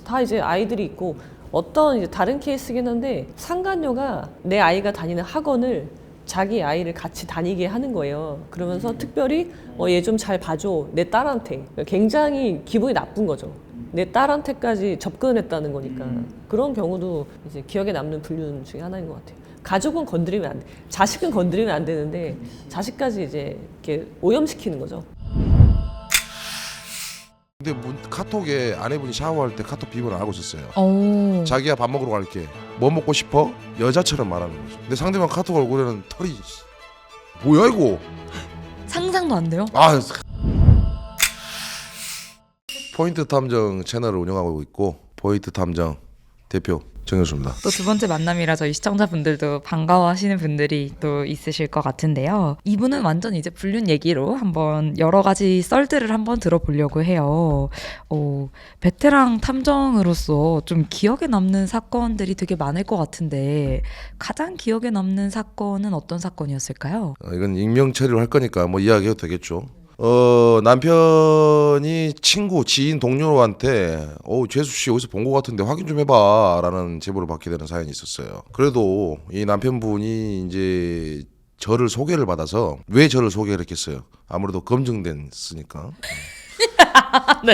[SPEAKER 3] 다 이제 아이들이 있고 어떤 이제 다른 케이스긴 한데 상간녀가 내 아이가 다니는 학원을 자기 아이를 같이 다니게 하는 거예요. 그러면서 특별히 얘 좀 잘 봐줘 내 딸한테. 굉장히 기분이 나쁜 거죠. 내 딸한테까지 접근했다는 거니까 그런 경우도 이제 기억에 남는 불륜 중에 하나인 것 같아요. 가족은 건드리면 안 돼. 자식은 건드리면 안 되는데 자식까지 이제 이렇게 오염시키는 거죠.
[SPEAKER 4] 근데 카톡에 아내분이 샤워할 때 카톡 비밀을 알고 있었어요.
[SPEAKER 5] 오.
[SPEAKER 4] 자기야 밥 먹으러 갈게. 뭐 먹고 싶어? 여자처럼 말하는 거죠. 근데 상대방 카톡 얼굴에는 털이 뭐야 이거?
[SPEAKER 5] 상상도 안 돼요?
[SPEAKER 4] 아 포인트 탐정 채널을 운영하고 있고 포인트 탐정 대표 정효수입니다.
[SPEAKER 5] 또 두 번째 만남이라 저희 시청자분들도 반가워하시는 분들이 또 있으실 것 같은데요. 이분은 완전 이제 불륜 얘기로 한번 여러 가지 썰들을 한번 들어보려고 해요. 베테랑 탐정으로서 좀 기억에 남는 사건들이 되게 많을 것 같은데 가장 기억에 남는 사건은 어떤 사건이었을까요?
[SPEAKER 4] 이건 익명 처리를 할 거니까 뭐 이야기해도 되겠죠. 남편이 친구, 지인, 동료한테 재수 씨 어디서 본 것 같은데 확인 좀 해봐라는 제보를 받게 되는 사연이 있었어요. 그래도 이 남편분이 이제 저를 소개를 받아서 왜 저를 소개를 했겠어요? 아무래도 검증됐으니까.
[SPEAKER 5] 네.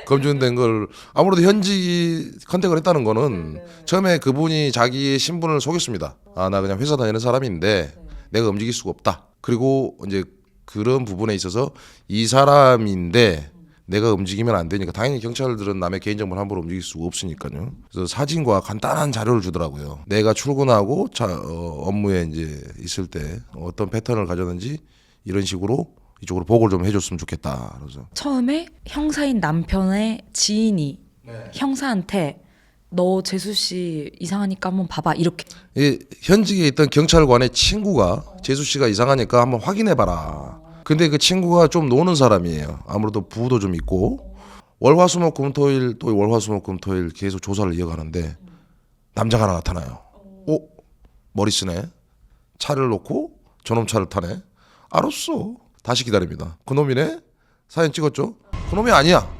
[SPEAKER 4] 검증된 걸 아무래도 현지 컨택을 했다는 거는 처음에 그분이 자기의 신분을 속였습니다. 나 그냥 회사 다니는 사람인데 내가 움직일 수가 없다. 그리고 이제 그런 부분에 있어서 이 사람인데 내가 움직이면 안 되니까 당연히 경찰들은 남의 개인정보를 함부로 움직일 수가 없으니까요. 그래서 사진과 간단한 자료를 주더라고요. 내가 출근하고 업무에 이제 있을 때 어떤 패턴을 가졌는지 이런 식으로 이쪽으로 보고를 좀 해줬으면 좋겠다. 그래서
[SPEAKER 5] 처음에 형사인 남편의 지인이 형사한테 너 재수 씨 이상하니까 한번 봐봐 이렇게.
[SPEAKER 4] 현직에 있던 경찰관의 친구가 재수 씨가 이상하니까 한번 확인해봐라. 근데 그 친구가 좀 노는 사람이에요. 아무래도 부도 좀 있고 월화수목금토일 또 월화수목금토일 계속 조사를 이어가는데 남자가 하나 나타나요. 머리 쓰네. 차를 놓고 저놈 차를 타네. 알았어. 다시 기다립니다. 그놈이네? 사진 찍었죠? 그놈이 아니야.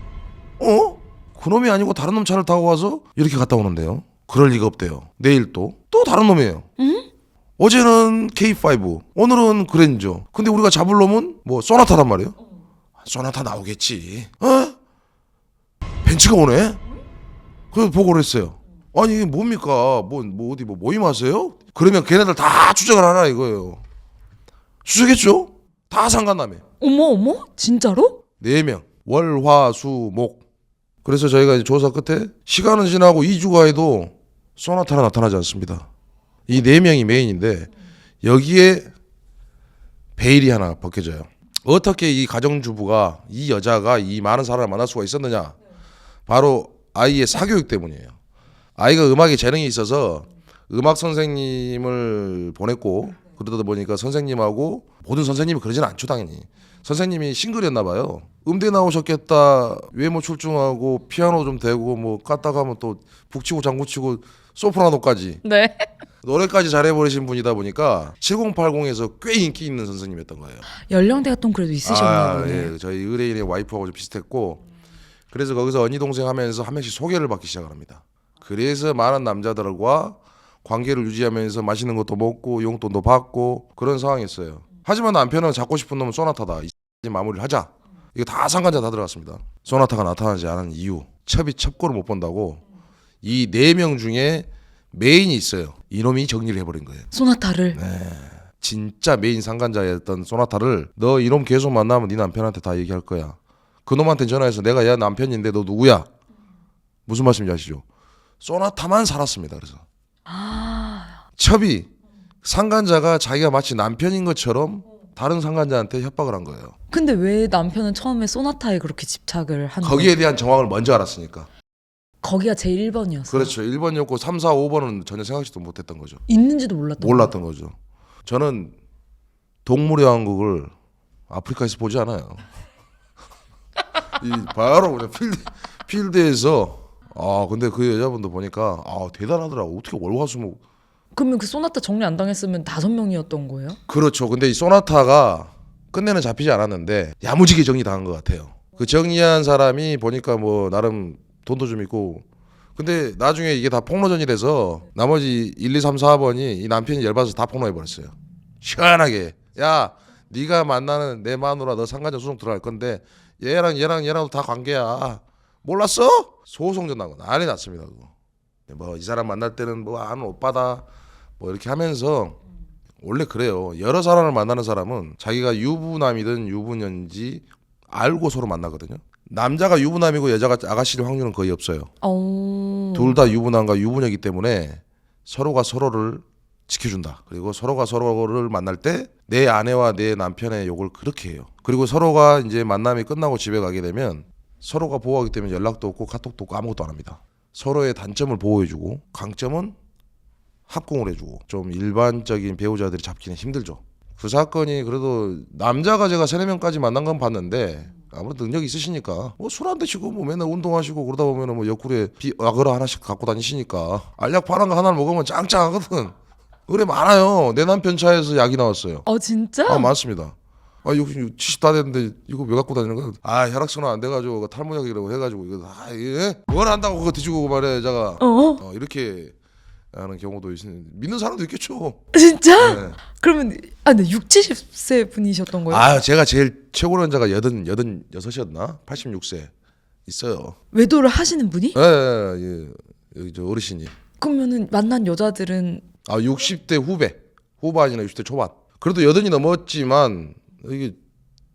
[SPEAKER 4] 그놈이 아니고 다른 놈 차를 타고 와서 이렇게 갔다 오는데요. 그럴 리가 없대요. 내일 또 다른 놈이에요. 어제는 K5, 오늘은 그랜저. 근데 우리가 잡을 놈은 뭐 소나타란 말이에요. 소나타 나오겠지. 벤츠가 오네. 그래서 보고를 했어요. 아니 이게 뭡니까? 뭐 어디 뭐 모임하세요? 그러면 걔네들 다 추적을 하라 이거예요. 추적했죠? 다 상간남에.
[SPEAKER 5] 어머 진짜로?
[SPEAKER 4] 4명. 월, 화, 수, 목. 그래서 저희가 이제 조사 끝에 시간은 지나고 2주가 해도 소나타가 나타나지 않습니다. 이 4명이 메인인데 여기에 베일이 하나 벗겨져요. 어떻게 이 가정주부가 이 여자가 이 많은 사람을 만날 수가 있었느냐? 바로 아이의 사교육 때문이에요. 아이가 음악에 재능이 있어서 음악 선생님을 보냈고 그러다 보니까 선생님하고 모든 선생님이 그러지는 않죠 당연히. 선생님이 싱글이었나 봐요. 음대 나오셨겠다. 외모 출중하고 피아노 좀 대고 뭐 깠다가 하면 또 북치고 장구치고 소프라노까지
[SPEAKER 5] 네.
[SPEAKER 4] 노래까지 잘해버리신 분이다 보니까 7080에서 꽤 인기 있는 선생님이었던 거예요.
[SPEAKER 5] 연령대가 좀 그래도 있으셨나 보네.
[SPEAKER 4] 예. 저희 의뢰인의 와이프하고 좀 비슷했고 그래서 거기서 언니 동생 하면서 한 명씩 소개를 받기 시작합니다. 그래서 많은 남자들과 관계를 유지하면서 맛있는 것도 먹고 용돈도 받고 그런 상황이었어요. 하지만 남편은 잡고 싶은 놈은 소나타다. 이 마무리를 하자. 이거 다 상관자 다 들어갔습니다. 소나타가 나타나지 않은 이유. 첩이 첩고를 못 본다고 이 4명 중에 메인이 있어요. 이놈이 정리를 해버린 거예요.
[SPEAKER 5] 소나타를.
[SPEAKER 4] 진짜 메인 상관자였던 소나타를 너 이놈 계속 만나면 네 남편한테 다 얘기할 거야. 그놈한테 전화해서 내가 얘 남편인데 너 누구야? 무슨 말씀인지 아시죠? 소나타만 살았습니다. 그래서 첩이 상간자가 자기가 마치 남편인 것처럼 다른 상간자한테 협박을 한 거예요.
[SPEAKER 5] 근데 왜 남편은 처음에 소나타에 그렇게 집착을 한
[SPEAKER 4] 거기에
[SPEAKER 5] 거예요?
[SPEAKER 4] 대한 정황을 먼저 알았으니까.
[SPEAKER 5] 거기가 제일 1번이었어요.
[SPEAKER 4] 그렇죠. 1번이었고 3, 4, 5번은 전혀 생각지도 못했던 거죠.
[SPEAKER 5] 있는지도 몰랐던
[SPEAKER 4] 몰랐던 거죠. 저는 동물의 왕국을 아프리카에서 보지 않아요. 이 바로 그냥 필드에서 근데 그 여자분도 보니까 대단하더라고. 어떻게 월화수목.
[SPEAKER 5] 그러면 그 소나타 정리 안 당했으면 5명이었던 거예요?
[SPEAKER 4] 그렇죠. 근데 이 소나타가 끝내는 잡히지 않았는데 야무지게 정리당한 것 같아요. 그 정리한 사람이 보니까 뭐 나름 돈도 좀 있고 근데 나중에 이게 다 폭로전이 돼서 나머지 1, 2, 3, 4번이 이 남편이 열받아서 다 폭로해버렸어요. 시원하게 야 네가 만나는 내 마누라 너 상간자 소송 들어갈 건데 얘랑도 다 관계야. 몰랐어? 소송전 나고 난리 났습니다. 뭐 이 사람 만날 때는 뭐 아는 오빠다 뭐 이렇게 하면서 원래 그래요. 여러 사람을 만나는 사람은 자기가 유부남이든 유부녀인지 알고 서로 만나거든요. 남자가 유부남이고 여자가 아가씨일 확률은 거의 없어요. 둘 다 유부남과 유부녀이기 때문에 서로가 서로를 지켜준다. 그리고 서로가 서로를 만날 때 내 아내와 내 남편의 욕을 그렇게 해요. 그리고 서로가 이제 만남이 끝나고 집에 가게 되면 서로가 보호하기 때문에 연락도 없고 카톡도 없고 아무것도 안 합니다. 서로의 단점을 보호해주고 강점은 합공을 해주고 좀 일반적인 배우자들이 잡기는 힘들죠. 그 사건이 그래도 남자가 제가 3, 4명까지 만난 건 봤는데 아무래도 능력이 있으시니까 뭐 술 안 드시고 뭐 맨날 운동하시고 그러다 보면은 뭐 옆구리에 약을 하나씩 갖고 다니시니까 알약 파란 거 하나를 먹으면 짱짱하거든. 그래 많아요. 내 남편 차에서 약이 나왔어요.
[SPEAKER 5] 진짜?
[SPEAKER 4] 많습니다. 이거 70 다 됐는데 이거 왜 갖고 다니는 거야? 혈액순환 안 돼가지고 탈모약이라고 해가지고 이거 뭘 한다고 그거 드시고 말해 여자가 이렇게 하는 경우도 있으니 믿는 사람도 있겠죠.
[SPEAKER 5] 진짜?
[SPEAKER 4] 네.
[SPEAKER 5] 그러면 근데 60, 70세 분이셨던 거예요?
[SPEAKER 4] 제가 제일 최고 연자가 86이었나? 86세 있어요.
[SPEAKER 5] 외도를 하시는 분이?
[SPEAKER 4] 예. 여기 저 어르신이.
[SPEAKER 5] 그러면은 만난 여자들은
[SPEAKER 4] 60대 후반이나 60대 초반. 그래도 80이 넘었지만 이게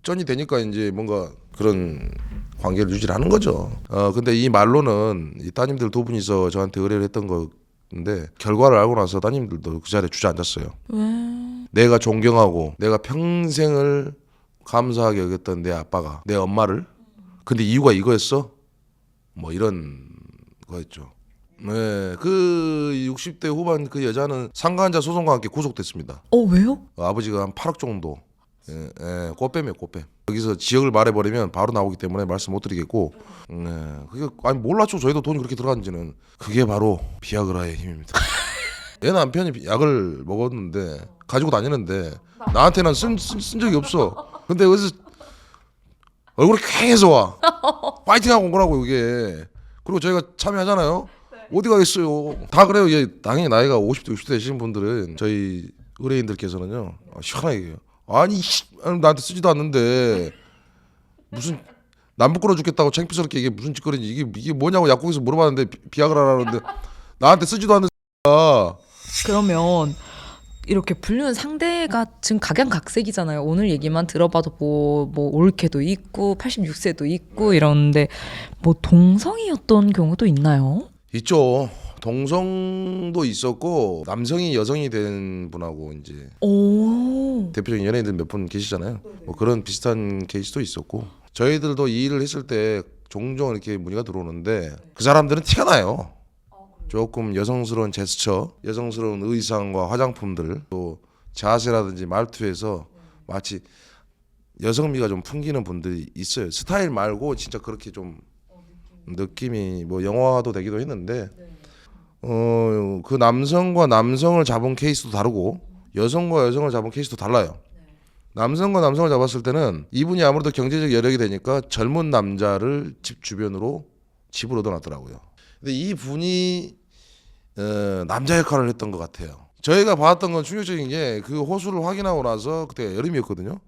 [SPEAKER 4] 쩐이 되니까 이제 뭔가 그런 관계를 유지를 하는 거죠. 근데 이 말로는 이 따님들 2분이서 저한테 의뢰를 했던 건데 결과를 알고 나서 따님들도 그 자리에 주저앉았어요.
[SPEAKER 5] 왜?
[SPEAKER 4] 내가 존경하고 내가 평생을 감사하게 여겼던 내 아빠가 내 엄마를 근데 이유가 이거였어? 뭐 이런 거였죠. 네, 그 60대 후반 그 여자는 상간자 소송과 함께 구속됐습니다.
[SPEAKER 5] 왜요?
[SPEAKER 4] 아버지가 한 8억 정도. 꽃뱀이에요, 꽃뱀. 여기서 지역을 말해버리면 바로 나오기 때문에 말씀 못 드리겠고, 그게 몰랐죠. 저희도 돈이 그렇게 들어갔는지는. 그게 바로 비아그라의 힘입니다. 내 남편이 약을 먹었는데 가지고 다니는데 나한테는 쓴 적이 없어. 근데 여기서 얼굴이 쾌해서 와. 파이팅하고 온 거라고 이게. 그리고 저희가 참여하잖아요. 어디 가겠어요. 다 그래요. 이게 당연히 나이가 50대 60대 되시는 분들은 저희 의뢰인들께서는요 시원하게 얘기해요. 아니 나한테 쓰지도 않는데 무슨 남 부끄러 죽겠다고 창피스럽게 이게 무슨 짓거리인지 이게 뭐냐고 약국에서 물어봤는데 비아그라라는데 나한테 쓰지도 않는
[SPEAKER 5] 그러면 이렇게 불륜 상대가 지금 각양각색이잖아요. 오늘 얘기만 들어봐도 뭐 올케도 있고 86세도 있고 이러는데 뭐 동성이었던 경우도 있나요?
[SPEAKER 4] 있죠. 동성도 있었고 남성이 여성이 된 분하고 이제
[SPEAKER 5] 오.
[SPEAKER 4] 대표적인 연예인들 몇 분 계시잖아요. 뭐 그런 비슷한 케이스도 있었고 저희들도 이 일을 했을 때 종종 이렇게 문의가 들어오는데 그 사람들은 티가 나요. 조금 여성스러운 제스처, 여성스러운 의상과 화장품들, 또 자세라든지 말투에서 마치 여성미가 좀 풍기는 분들이 있어요. 스타일 말고 진짜 그렇게 좀 느낌이 뭐 영화도 되기도 했는데 그 남성과 남성을 잡은 케이스도 다르고 여성과 여성을 잡은 케이스도 달라요. 남성과 남성을 잡았을 때는 이분이 아무래도 경제적 여력이 되니까 젊은 남자를 집 주변으로 집으로 얻어놨더라고요. 근데 이 분이 남자 역할을 했던 것 같아요. 저희가 봤던 건 충격적인 게 그 호수를 확인하고 나서 그때 여름이었거든요.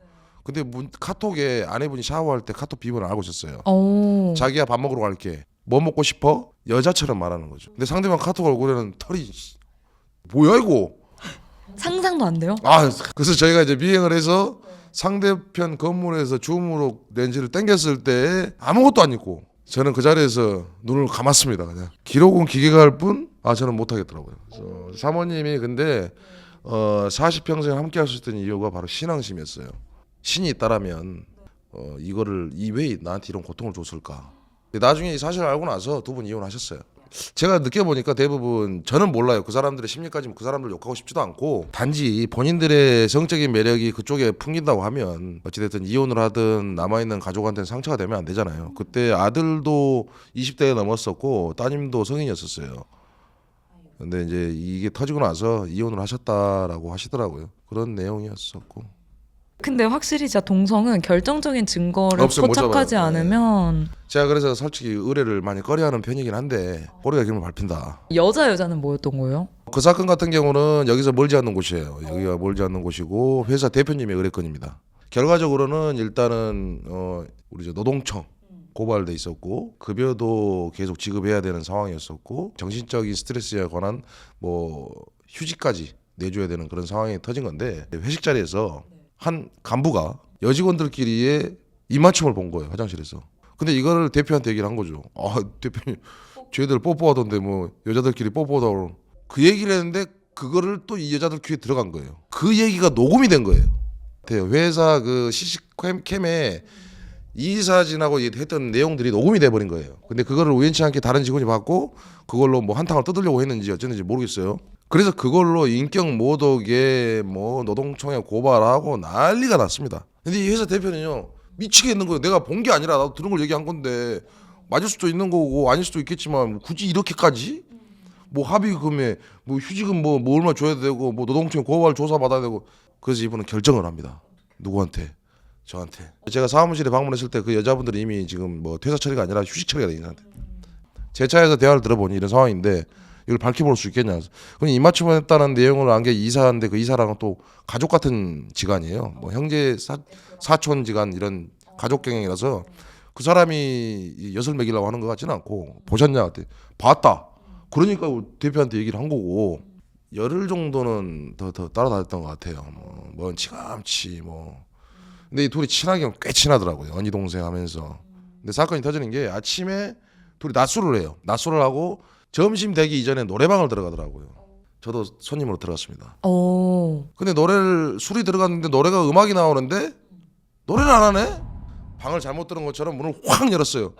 [SPEAKER 4] 근데 카톡에 아내분이 샤워할 때 카톡 비밀을 알고 있었어요.
[SPEAKER 5] 오.
[SPEAKER 4] 자기야 밥 먹으러 갈게. 뭐 먹고 싶어? 여자처럼 말하는 거죠. 근데 상대방 카톡 얼굴에는 털이 뭐야 이거?
[SPEAKER 5] 상상도 안 돼요?
[SPEAKER 4] 그래서 저희가 이제 미행을 해서 상대편 건물에서 줌으로 렌즈를 당겼을 때 아무것도 안 입고 저는 그 자리에서 눈을 감았습니다. 그냥 기록은 기계가 할 뿐 저는 못하겠더라고요. 그래서 사모님이 근데 40평생 함께 할 수 있던 이유가 바로 신앙심이었어요. 신이 있다라면 이거를 왜 나한테 이런 고통을 줬을까. 나중에 이 사실을 알고 나서 두 분 이혼하셨어요. 제가 느껴보니까 대부분 저는 몰라요. 그 사람들의 심리까지 그 사람들 욕하고 싶지도 않고 단지 본인들의 성적인 매력이 그쪽에 풍긴다고 하면 어찌됐든 이혼을 하든 남아있는 가족한테는 상처가 되면 안 되잖아요. 그때 아들도 20대에 넘었었고 따님도 성인이었었어요. 근데 이제 이게 터지고 나서 이혼을 하셨다라고 하시더라고요. 그런 내용이었었고.
[SPEAKER 5] 근데 확실히 진짜 동성은 결정적인 증거를
[SPEAKER 4] 없어요, 못
[SPEAKER 5] 포착하지
[SPEAKER 4] 잡아요.
[SPEAKER 5] 않으면
[SPEAKER 4] 제가 그래서 솔직히 의뢰를 많이 꺼려하는 편이긴 한데 꼬리가 길면 밟힌다.
[SPEAKER 5] 여자는 뭐였던 거예요?
[SPEAKER 4] 그 사건 같은 경우는 여기서 멀지 않는 곳이에요. 여기가 멀지 않는 곳이고 회사 대표님의 의뢰건입니다. 결과적으로는 일단은 우리 노동청 고발돼 있었고 급여도 계속 지급해야 되는 상황이었었고 정신적인 스트레스에 관한 뭐 휴직까지 내줘야 되는 그런 상황이 터진 건데 회식 자리에서 한 간부가 여직원들끼리의 입맞춤을 본 거예요. 화장실에서. 근데 이거를 대표한테 얘기를 한 거죠. 대표님 쟤들 뽀뽀하던데 뭐 여자들끼리 뽀뽀하다고 그 얘기를 했는데 그거를 또 이 여자들 귀에 들어간 거예요. 그 얘기가 녹음이 된 거예요. 회사 그 CC캠에 이 사진하고 했던 내용들이 녹음이 돼버린 거예요. 근데 그거를 우연치 않게 다른 직원이 봤고 그걸로 뭐 한탕을 뜯으려고 했는지 어쨌는지 모르겠어요. 그래서 그걸로 인격 모독에 뭐 노동청에 고발하고 난리가 났습니다. 근데 이 회사 대표는요 미치겠는 거예요. 내가 본 게 아니라 나도 들은 걸 얘기한 건데 맞을 수도 있는 거고 아닐 수도 있겠지만 굳이 이렇게까지 뭐 합의금에 뭐 휴직은 뭐 얼마 줘야 되고 뭐 노동청에 고발 조사 받아야 되고 그래서 이분은 결정을 합니다. 누구한테? 저한테. 제가 사무실에 방문했을 때 그 여자분들이 이미 지금 뭐 퇴사 처리가 아니라 휴직 처리가 돼 있는 상태. 제 차에서 대화를 들어보니 이런 상황인데 이걸 밝혀볼 수 있겠냐. 그럼 입맞춤을 했다는 내용을 안 게 이사인데 그 이사랑은 또 가족 같은 지간이에요. 뭐 형제 사촌 지간 이런 가족 경영이라서 그 사람이 엿을 먹이려고 하는 것 같지는 않고 보셨냐 그때 봤다. 그러니까 대표한테 얘기를 한 거고 열흘 정도는 더 따라다녔던 것 같아요. 뭐 먼치감치 뭐. 근데 이 둘이 친하긴 꽤 친하더라고요. 언니 동생 하면서. 근데 사건이 터지는 게 아침에 둘이 낮술을 해요. 낮술을 하고 점심 되기 이전에 노래방을 들어가더라고요. 저도 손님으로 들어갔습니다.
[SPEAKER 5] 오.
[SPEAKER 4] 근데 술이 들어갔는데 노래가 음악이 나오는데 노래를 안 하네? 방을 잘못 들은 것처럼 문을 확 열었어요.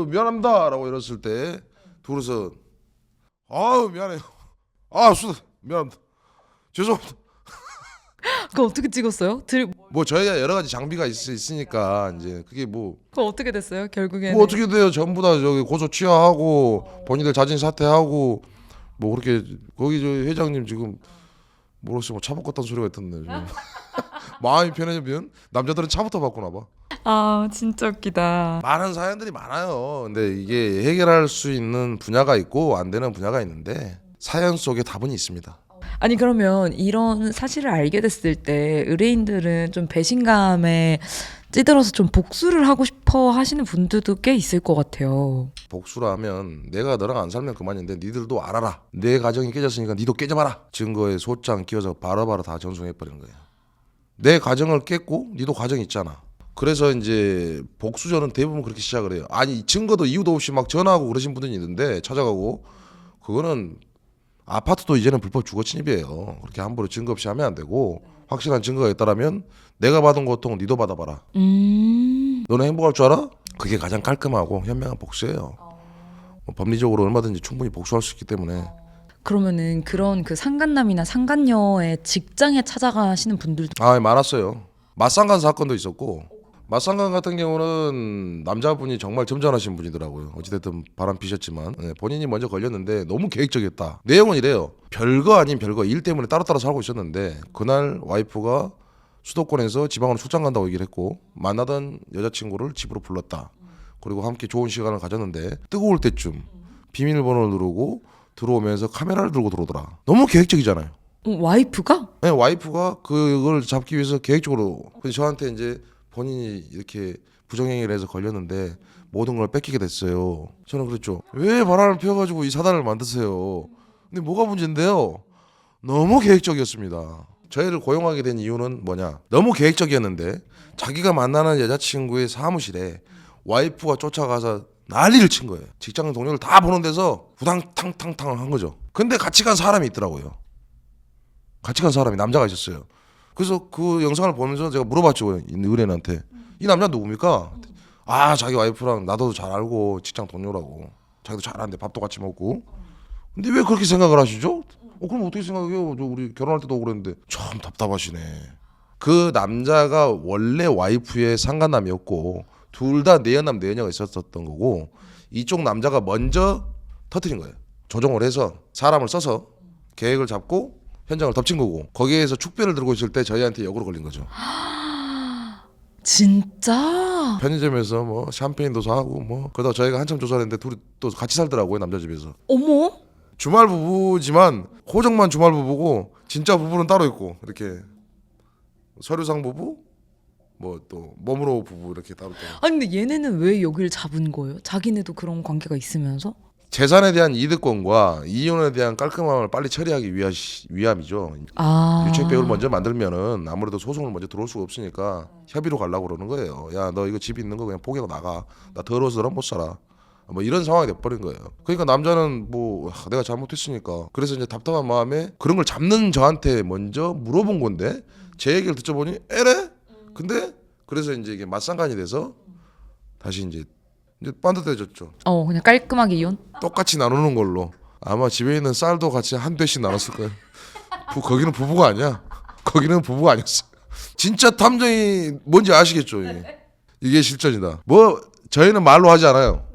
[SPEAKER 4] 미안합니다 라고 열었을 때 둘이서 미안해요. 미안합니다. 죄송합니다.
[SPEAKER 5] 그거 어떻게 찍었어요?
[SPEAKER 4] 뭐 저희가 여러 가지 장비가 있으니까 이제 그게 뭐
[SPEAKER 5] 그거 어떻게 됐어요? 결국에는
[SPEAKER 4] 어떻게 돼요? 전부 다 저기 고소 취하하고 본인들 자진 사퇴하고 뭐 그렇게 거기 저 회장님 지금 모르겠어, 뭐 차 바꿨다는 소리가 있던데. 요즘. 마음이 편해지면 남자들은 차부터 바꾸나 봐.
[SPEAKER 5] 아 진짜 웃기다.
[SPEAKER 4] 많은 사연들이 많아요. 근데 이게 해결할 수 있는 분야가 있고 안 되는 분야가 있는데 사연 속에 답은 있습니다.
[SPEAKER 5] 아니 그러면 이런 사실을 알게 됐을 때 의뢰인들은 좀 배신감에 찌들어서 좀 복수를 하고 싶어 하시는 분들도 꽤 있을 것 같아요.
[SPEAKER 4] 복수라면 내가 너랑 안 살면 그만인데 니들도 알아라. 내 가정이 깨졌으니까 니도 깨져봐라. 증거에 소장 끼워서 바로바로 다 전송해버리는 거예요. 내 가정을 깼고 니도 가정 있잖아. 그래서 이제 복수전은 대부분 그렇게 시작을 해요. 아니 증거도 이유도 없이 막 전화하고 그러신 분들이 있는데 찾아가고 그거는 아파트도 이제는 불법 주거 침입이에요. 그렇게 함부로 증거 없이 하면 안 되고 확실한 증거가 있다라면 내가 받은 고통 니도 받아봐라. 너는 행복할 줄 알아? 그게 가장 깔끔하고 현명한 복수예요. 뭐 법리적으로 얼마든지 충분히 복수할 수 있기 때문에.
[SPEAKER 5] 그러면은 그런 그 상간남이나 상간녀의 직장에 찾아가시는 분들도
[SPEAKER 4] 많았어요. 맞상간 사건도 있었고 맞상간 같은 경우는 남자분이 정말 점잖으신 분이더라고요. 어찌됐든 바람 피셨지만 본인이 먼저 걸렸는데 너무 계획적이었다. 내용은 이래요. 별거 아닌 별거 일 때문에 따로따로 살고 있었는데 그날 와이프가 수도권에서 지방으로 출장 간다고 얘기를 했고 만나던 여자친구를 집으로 불렀다. 그리고 함께 좋은 시간을 가졌는데 뜨거울 때쯤 비밀번호를 누르고 들어오면서 카메라를 들고 들어오더라. 너무 계획적이잖아요.
[SPEAKER 5] 와이프가?
[SPEAKER 4] 네, 와이프가 그걸 잡기 위해서 계획적으로. 근데 저한테 이제 본인이 이렇게 부정행위를 해서 걸렸는데 모든 걸 뺏기게 됐어요. 저는 그랬죠. 왜 바람을 피워가지고 이 사단을 만드세요? 근데 뭐가 문제인데요? 너무 계획적이었습니다. 저희를 고용하게 된 이유는 뭐냐? 너무 계획적이었는데 자기가 만나는 여자친구의 사무실에 와이프가 쫓아가서 난리를 친 거예요. 직장 동료를 다 보는 데서 부당탕탕탕을 한 거죠. 근데 같이 간 사람이 있더라고요. 같이 간 사람이 남자가 있었어요. 그래서 그 영상을 보면서 제가 물어봤죠. 의뢰인한테. 이 남자 누굽니까? 자기 와이프랑 나도 잘 알고 직장 동료라고. 자기도 잘 아는데 밥도 같이 먹고. 근데 왜 그렇게 생각을 하시죠? 그럼 어떻게 생각해요? 우리 결혼할 때도 그랬는데. 참 답답하시네. 그 남자가 원래 와이프의 상간남이었고 둘 다 내연남 내연녀가 있었던 거고 이쪽 남자가 먼저 터뜨린 거예요. 조종을 해서 사람을 써서 계획을 잡고 현장을 덮친 거고 거기에서 축배를 들고 있을 때 저희한테 역으로 걸린 거죠.
[SPEAKER 5] 진짜?
[SPEAKER 4] 편의점에서 뭐 샴페인도 사고 뭐 그러다 저희가 한참 조사를 했는데 둘이 또 같이 살더라고요. 남자 집에서.
[SPEAKER 5] 어머?
[SPEAKER 4] 주말 부부지만 호적만 주말 부부고 진짜 부부는 따로 있고 이렇게 서류상 부부 뭐 또 몸으로 부부 이렇게 따로.
[SPEAKER 5] 아니 근데 얘네는 왜 여기를 잡은 거예요? 자기네도 그런 관계가 있으면서?
[SPEAKER 4] 재산에 대한 이득권과 이혼에 대한 깔끔함을 빨리 처리하기 위함이죠. 유책백을 먼저 만들면은 아무래도 소송을 먼저 들어올 수가 없으니까 협의로 가려고 그러는 거예요. 야, 너 이거 집 있는 거 그냥 포기하고 나가. 나 더러워서 너랑 못 살아. 뭐 이런 상황이 돼버린 거예요. 그러니까 남자는 뭐 내가 잘못했으니까 그래서 이제 답답한 마음에 그런 걸 잡는 저한테 먼저 물어본 건데 제 얘기를 듣자 보니 에래? 근데 그래서 이제 이게 맞상간이 돼서 다시 이제 반듯해졌죠.
[SPEAKER 5] 그냥 깔끔하게 이혼?
[SPEAKER 4] 똑같이 나누는 걸로. 아마 집에 있는 쌀도 같이 한 대씩 나눴을 거예요. 거기는 부부가 아니야. 거기는 부부가 아니었어. 진짜 탐정이 뭔지 아시겠죠? 이게 실전이다. 뭐 저희는 말로 하지 않아요.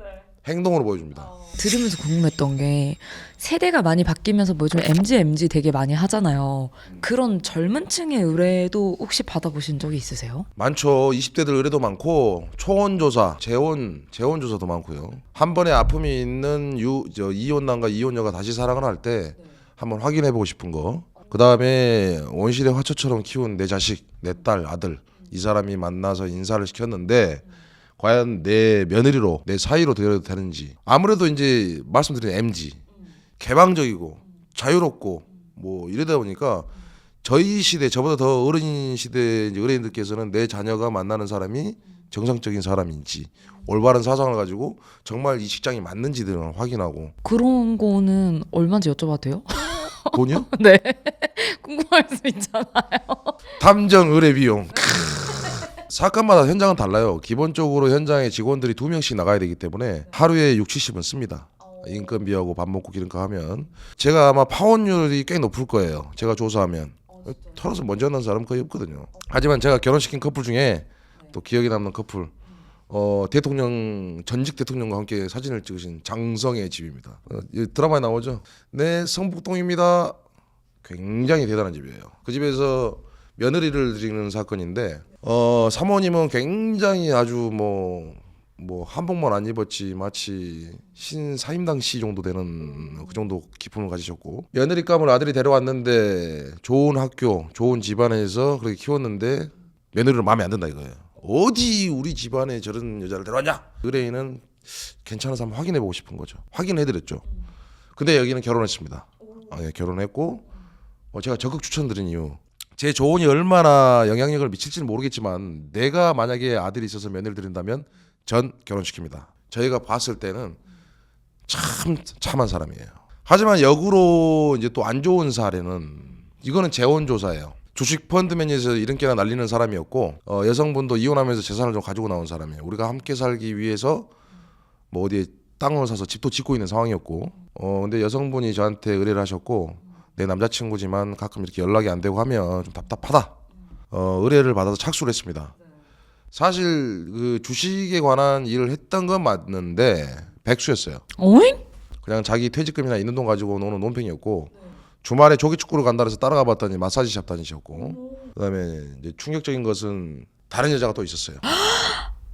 [SPEAKER 4] 행동으로 보여줍니다.
[SPEAKER 5] 들으면서 궁금했던 게 세대가 많이 바뀌면서 뭐 요즘 MG 되게 많이 하잖아요. 그런 젊은 층의 의뢰도 혹시 받아보신 적이 있으세요?
[SPEAKER 4] 많죠. 20대들 의뢰도 많고 초혼조사, 재혼조사도 많고요. 한 번에 아픔이 있는 이혼남과 이혼녀가 다시 사랑을 할 때 한번 확인해보고 싶은 거. 그 다음에 온실의 화초처럼 키운 내 자식, 내 딸, 아들 이 사람이 만나서 인사를 시켰는데 과연 내 며느리로 내 사위로 되어도 되는지. 아무래도 이제 말씀드린 MG 개방적이고 자유롭고 뭐 이러다 보니까 저희 시대 저보다 더 어린 시대 의뢰인들께서는 내 자녀가 만나는 사람이 정상적인 사람인지 올바른 사상을 가지고 정말 이 직장이 맞는지 등을 확인하고.
[SPEAKER 5] 그런 거는 얼마인지 여쭤봐도 돼요?
[SPEAKER 4] 돈이요?
[SPEAKER 5] 네. 궁금할 수 있잖아요.
[SPEAKER 4] 탐정 의뢰 비용. 사건마다 현장은 달라요. 기본적으로 현장에 직원들이 2명씩 나가야 되기 때문에 하루에 60~70은 씁니다. 인건비하고 밥 먹고 기름값 하면. 제가 아마 파혼율이 꽤 높을 거예요. 제가 조사하면. 털어서 먼저 만난 사람은 거의 없거든요. 하지만 제가 결혼시킨 커플 중에 또 기억에 남는 커플 전직 대통령과 함께 사진을 찍으신 장성의 집입니다. 이 드라마에 나오죠. 네, 성북동입니다. 굉장히 대단한 집이에요. 그 집에서 며느리를 드리는 사건인데 사모님은 굉장히 아주 뭐 한복만 안 입었지 마치 신사임당 씨 정도 되는 그 정도 기품을 가지셨고, 며느리감을 아들이 데려왔는데 좋은 학교 좋은 집안에서 그렇게 키웠는데 며느리를 마음에 안 든다 이거예요. 어디 우리 집안에 저런 여자를 데려왔냐. 의뢰인은 괜찮아서 한번 확인해보고 싶은 거죠. 확인해드렸죠. 근데 여기는 결혼했습니다. 예, 결혼했고 제가 적극 추천드린 이유, 제 조언이 얼마나 영향력을 미칠지는 모르겠지만 내가 만약에 아들이 있어서 며느리를 드린다면 전 결혼시킵니다. 저희가 봤을 때는 참 참한 사람이에요. 하지만 역으로 이제 또 안 좋은 사례는, 이거는 재혼 조사예요. 주식 펀드 매니저에서 이름깨나 날리는 사람이었고 여성분도 이혼하면서 재산을 좀 가지고 나온 사람이에요. 우리가 함께 살기 위해서 뭐 어디에 땅을 사서 집도 짓고 있는 상황이었고 근데 여성분이 저한테 의뢰를 하셨고, 내 남자친구지만 가끔 이렇게 연락이 안 되고 하면 좀 답답하다. 의뢰를 받아서 착수를 했습니다. 사실 그 주식에 관한 일을 했던 건 맞는데 백수였어요.
[SPEAKER 5] 어잉?
[SPEAKER 4] 그냥 자기 퇴직금이나 있는 돈 가지고 노는 논팽이었고, 주말에 조기축구를 간다 해서 따라가 봤더니 마사지샵 다니셨고, 그다음에 이제 충격적인 것은 다른 여자가 또 있었어요.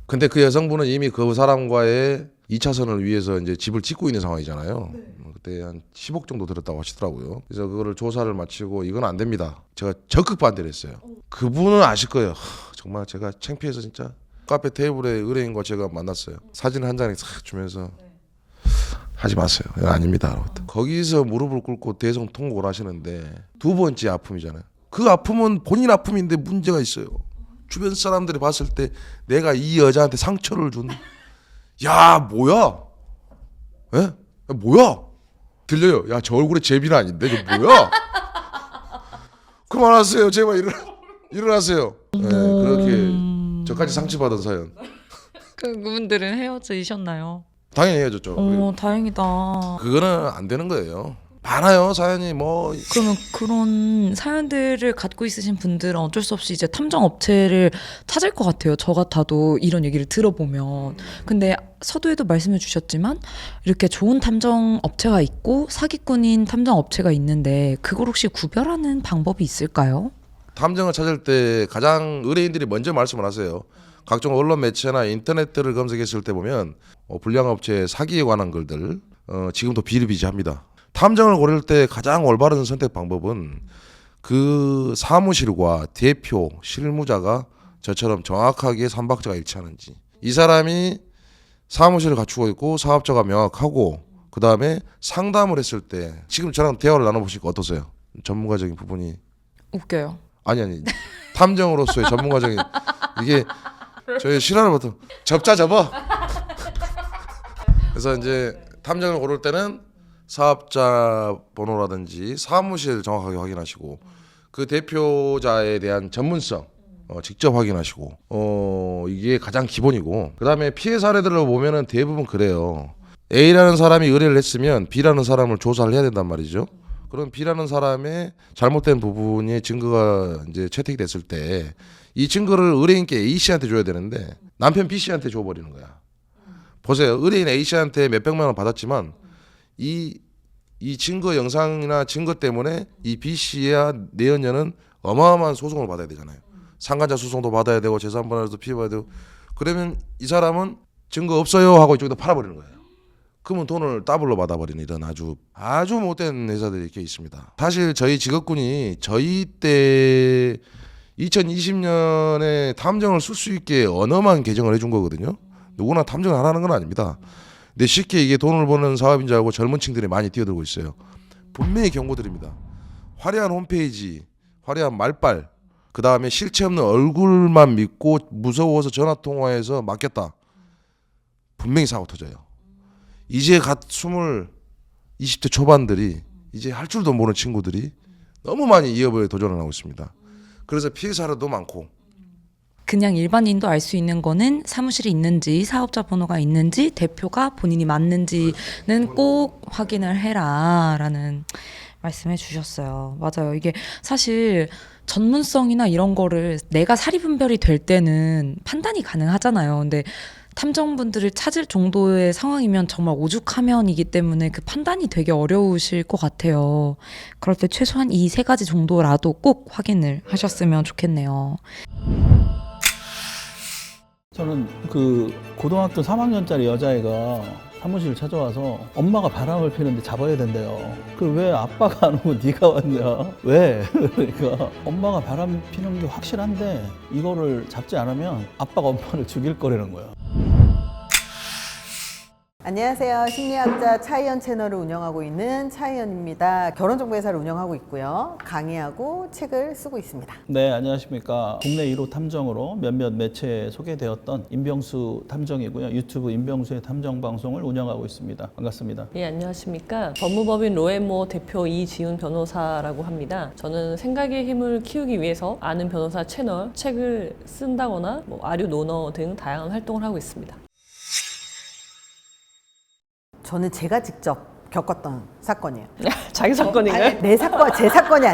[SPEAKER 4] 근데 그 여성분은 이미 그 사람과의 2차선을 위해서 이제 집을 짓고 있는 상황이잖아요. 그때 한 10억 정도 들었다고 하시더라고요. 그래서 그거를 조사를 마치고 이건 안 됩니다. 제가 적극 반대를 했어요. 그분은 아실 거예요. 정말 제가 창피해서 진짜 카페 테이블에 의뢰인과 제가 만났어요. 사진을 한 장에 싹 주면서 하지 마세요. 이건 아닙니다. 거기서 무릎을 꿇고 대성통곡을 하시는데 두 번째 아픔이잖아요. 그 아픔은 본인 아픔인데 문제가 있어요. 주변 사람들이 봤을 때 내가 이 여자한테 상처를 준, 야 뭐야? 예? 야, 뭐야? 들려요? 야 저 얼굴에 제비는 아닌데 저 뭐야? 그만하세요. 제발 일어나세요. 네, 그렇게 저까지 상처받은 사연.
[SPEAKER 5] 그분들은 헤어지셨나요?
[SPEAKER 4] 당연히 헤어졌죠.
[SPEAKER 5] 다행이다.
[SPEAKER 4] 그거는 안 되는 거예요. 많아요 사연이 뭐.
[SPEAKER 5] 그러면 그런 사연들을 갖고 있으신 분들은 어쩔 수 없이 이제 탐정 업체를 찾을 것 같아요. 저 같아도 이런 얘기를 들어보면. 근데 서두에도 말씀해 주셨지만 이렇게 좋은 탐정 업체가 있고 사기꾼인 탐정 업체가 있는데 그걸 혹시 구별하는 방법이 있을까요?
[SPEAKER 4] 탐정을 찾을 때 가장 의뢰인들이 먼저 말씀을 하세요. 각종 언론 매체나 인터넷들을 검색했을 때 보면 불량 업체 사기에 관한 글들 지금도 비일비재합니다. 탐정을 고를 때 가장 올바른 선택 방법은 그 사무실과 대표, 실무자가 저처럼 정확하게 삼박자가 일치하는지, 이 사람이 사무실을 갖추고 있고 사업자가 명확하고, 그 다음에 상담을 했을 때 지금 저랑 대화를 나눠보시니까 어떠세요? 전문가적인 부분이
[SPEAKER 5] 웃겨요.
[SPEAKER 4] 아니 탐정으로서의 전문가적인 이게 저희 실화를 보통 접어. 그래서 이제 탐정을 고를 때는 사업자 번호라든지 사무실 정확하게 확인하시고, 그 대표자에 대한 전문성 직접 확인하시고, 이게 가장 기본이고, 그 다음에 피해 사례들을 보면은 대부분 그래요. A라는 사람이 의뢰를 했으면 B라는 사람을 조사를 해야 된단 말이죠. 그럼 B라는 사람의 잘못된 부분이 증거가 이제 채택이 됐을 때 이 증거를 의뢰인께 A 씨한테 줘야 되는데 남편 B 씨한테 줘버리는 거야. 보세요. 의뢰인 A 씨한테 몇백만 원 받았지만 이 증거 영상이나 증거 때문에 이 B 씨와 내연녀는 어마어마한 소송을 받아야 되잖아요. 상간자 소송도 받아야 되고 재산분할도 피해봐야 되고. 그러면 이 사람은 증거 없어요 하고 이쪽에다 팔아버리는 거예요. 그러면 돈을 더블로 받아버리는 이런 아주 못된 회사들이 이렇게 있습니다. 사실 저희 직업군이 저희 때 2020년에 탐정을 쓸 수 있게 언어만 개정을 해준 거거든요. 누구나 탐정을 안 하는 건 아닙니다. 근데 쉽게 이게 돈을 버는 사업인 줄 알고 젊은 층들이 많이 뛰어들고 있어요. 분명히 경고드립니다. 화려한 홈페이지, 화려한 말빨, 그 다음에 실체 없는 얼굴만 믿고 무서워서 전화통화해서 맡겼다. 분명히 사고 터져요. 이제 갓 20대 초반들이 이제 할 줄도 모르는 친구들이 너무 많이 이 업에 도전을 하고 있습니다. 그래서 피해 사례도 많고.
[SPEAKER 5] 그냥 일반인도 알 수 있는 거는 사무실이 있는지 사업자 번호가 있는지 대표가 본인이 맞는지는 꼭 확인을 해라라는 말씀해 주셨어요. 맞아요. 이게 사실 전문성이나 이런 거를 내가 사리분별이 될 때는 판단이 가능하잖아요. 근데 탐정분들을 찾을 정도의 상황이면 정말 오죽하면이기 때문에 그 판단이 되게 어려우실 것 같아요. 그럴 때 최소한 이 3가지 정도라도 꼭 확인을 하셨으면 좋겠네요.
[SPEAKER 2] 저는 그 고등학교 3학년짜리 여자애가 사무실 찾아와서 엄마가 바람을 피는데 잡아야 된대요. 그 왜 아빠가 안 오고 네가 왔냐? 왜? 그러니까 엄마가 바람 피는 게 확실한데 이거를 잡지 않으면 아빠가 엄마를 죽일 거라는 거야.
[SPEAKER 1] 안녕하세요. 심리학자 차이연 채널을 운영하고 있는 차이연입니다. 결혼정보회사를 운영하고 있고요. 강의하고 책을 쓰고 있습니다.
[SPEAKER 2] 네, 안녕하십니까. 국내 1호 탐정으로 몇몇 매체에 소개되었던 임병수 탐정이고요. 유튜브 임병수의 탐정 방송을 운영하고 있습니다. 반갑습니다.
[SPEAKER 3] 예, 안녕하십니까. 법무법인 로앤모 대표 이지훈 변호사라고 합니다. 저는 생각의 힘을 키우기 위해서 아는 변호사 채널, 책을 쓴다거나 아류 논어 등 다양한 활동을 하고 있습니다.
[SPEAKER 1] 저는 제가 직접 겪었던 사건이에요.
[SPEAKER 3] 자기 사건인가요?
[SPEAKER 1] 아니, 제 사건이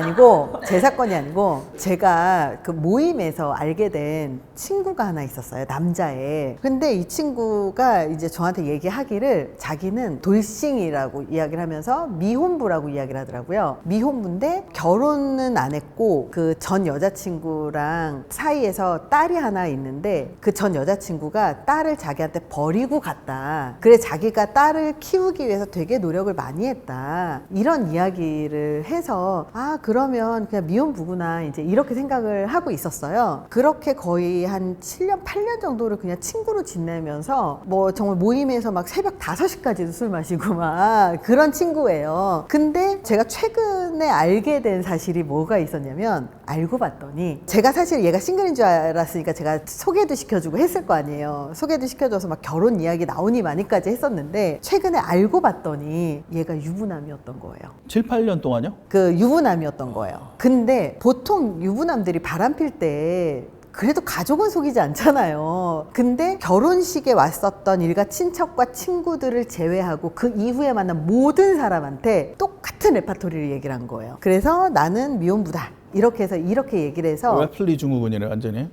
[SPEAKER 1] 아니고 제가 그 모임에서 알게 된 친구가 하나 있었어요. 남자애. 근데 이 친구가 이제 저한테 얘기하기를 자기는 돌싱이라고 이야기를 하면서 미혼부라고 이야기를 하더라고요. 미혼부인데 결혼은 안 했고 그 전 여자친구랑 사이에서 딸이 하나 있는데 그 전 여자친구가 딸을 자기한테 버리고 갔다. 그래 자기가 딸을 키우기 위해서 되게 노력을 많이 했다. 이런 이야기를 해서 아 그러면 그냥 미혼부구나 이제 이렇게 생각을 하고 있었어요. 그렇게 거의 한 7년 8년 정도를 그냥 친구로 지내면서 뭐 정말 모임에서 막 새벽 5시까지도 술 마시고 막 그런 친구예요. 근데 제가 최근에 알게 된 사실이 뭐가 있었냐면 알고 봤더니 제가 사실 얘가 싱글인 줄 알았으니까 제가 소개도 시켜주고 했을 거 아니에요. 소개도 시켜줘서 막 결혼 이야기 나오니 마니까지 했었는데 최근에 알고 봤더니 얘가 유부남이었던 거예요.
[SPEAKER 2] 7, 8년 동안요?
[SPEAKER 1] 그 유부남이었던 거예요. 근데 보통 유부남들이 바람필 때 그래도 가족은 속이지 않잖아요. 근데 결혼식에 왔었던 일가 친척과 친구들을 제외하고 그 이후에 만난 모든 사람한테 똑같은 레파토리를 얘기를 한 거예요. 그래서 나는 미혼부다. 이렇게 해서 이렇게 얘기를 해서
[SPEAKER 2] 래플리 증후군이네 완전히.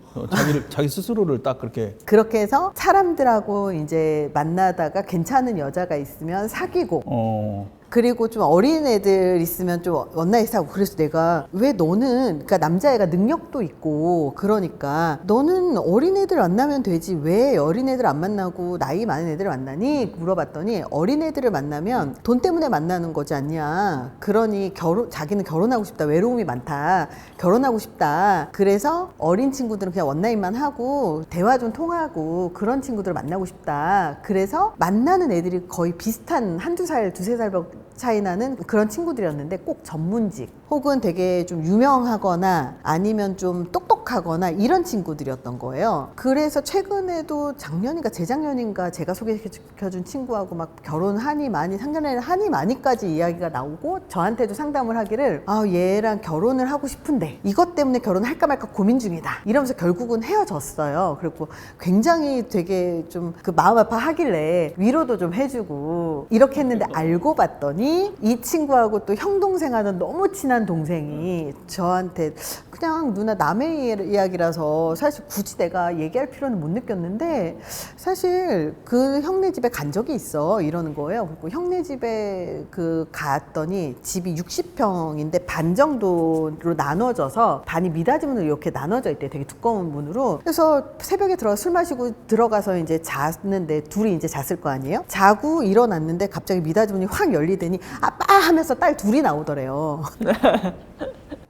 [SPEAKER 2] 자기 스스로를 딱 그렇게
[SPEAKER 1] 해서 사람들하고 이제 만나다가 괜찮은 여자가 있으면 사귀고 그리고 좀 어린 애들 있으면 좀 원나잇 하고 그래서 내가 왜 너는 그러니까 남자애가 능력도 있고 그러니까 너는 어린 애들 만나면 되지 왜 어린 애들 안 만나고 나이 많은 애들을 만나니 물어봤더니 어린 애들을 만나면 돈 때문에 만나는 거지 않냐. 그러니 자기는 결혼하고 싶다. 외로움이 많다. 결혼하고 싶다. 그래서 어린 친구들은 그냥 원나잇만 하고 대화 좀 통하고 그런 친구들을 만나고 싶다. 그래서 만나는 애들이 거의 비슷한 한두 살, 두세 살 차이 나는 그런 친구들이었는데 꼭 전문직 혹은 되게 좀 유명하거나 아니면 좀 똑똑하거나 이런 친구들이었던 거예요. 그래서 최근에도 작년인가 재작년인가 제가 소개시켜준 친구하고 막 결혼하니 많이 상견례를 하니 많이까지 이야기가 나오고 저한테도 상담을 하기를 아 얘랑 결혼을 하고 싶은데 이것 때문에 결혼할까 말까 고민 중이다 이러면서 결국은 헤어졌어요. 그리고 굉장히 되게 좀 그 마음 아파하길래 위로도 좀 해주고 이렇게 했는데 알고 봤더니 이 친구하고 또 형 동생하는 너무 친한 동생이 저한테 그냥 누나 남의 이야기라서 사실 굳이 내가 얘기할 필요는 못 느꼈는데 사실 그 형네 집에 간 적이 있어 이러는 거예요. 그리고 형네 집에 갔더니 집이 60평인데 반 정도로 나눠져서 반이 미닫이문으로 이렇게 나눠져 있대. 되게 두꺼운 문으로. 그래서 새벽에 술 마시고 들어가서 이제 잤는데 둘이 이제 잤을 거 아니에요? 자고 일어났는데 갑자기 미닫이문이 확 열리더니 아빠 하면서 딸 둘이 나오더래요.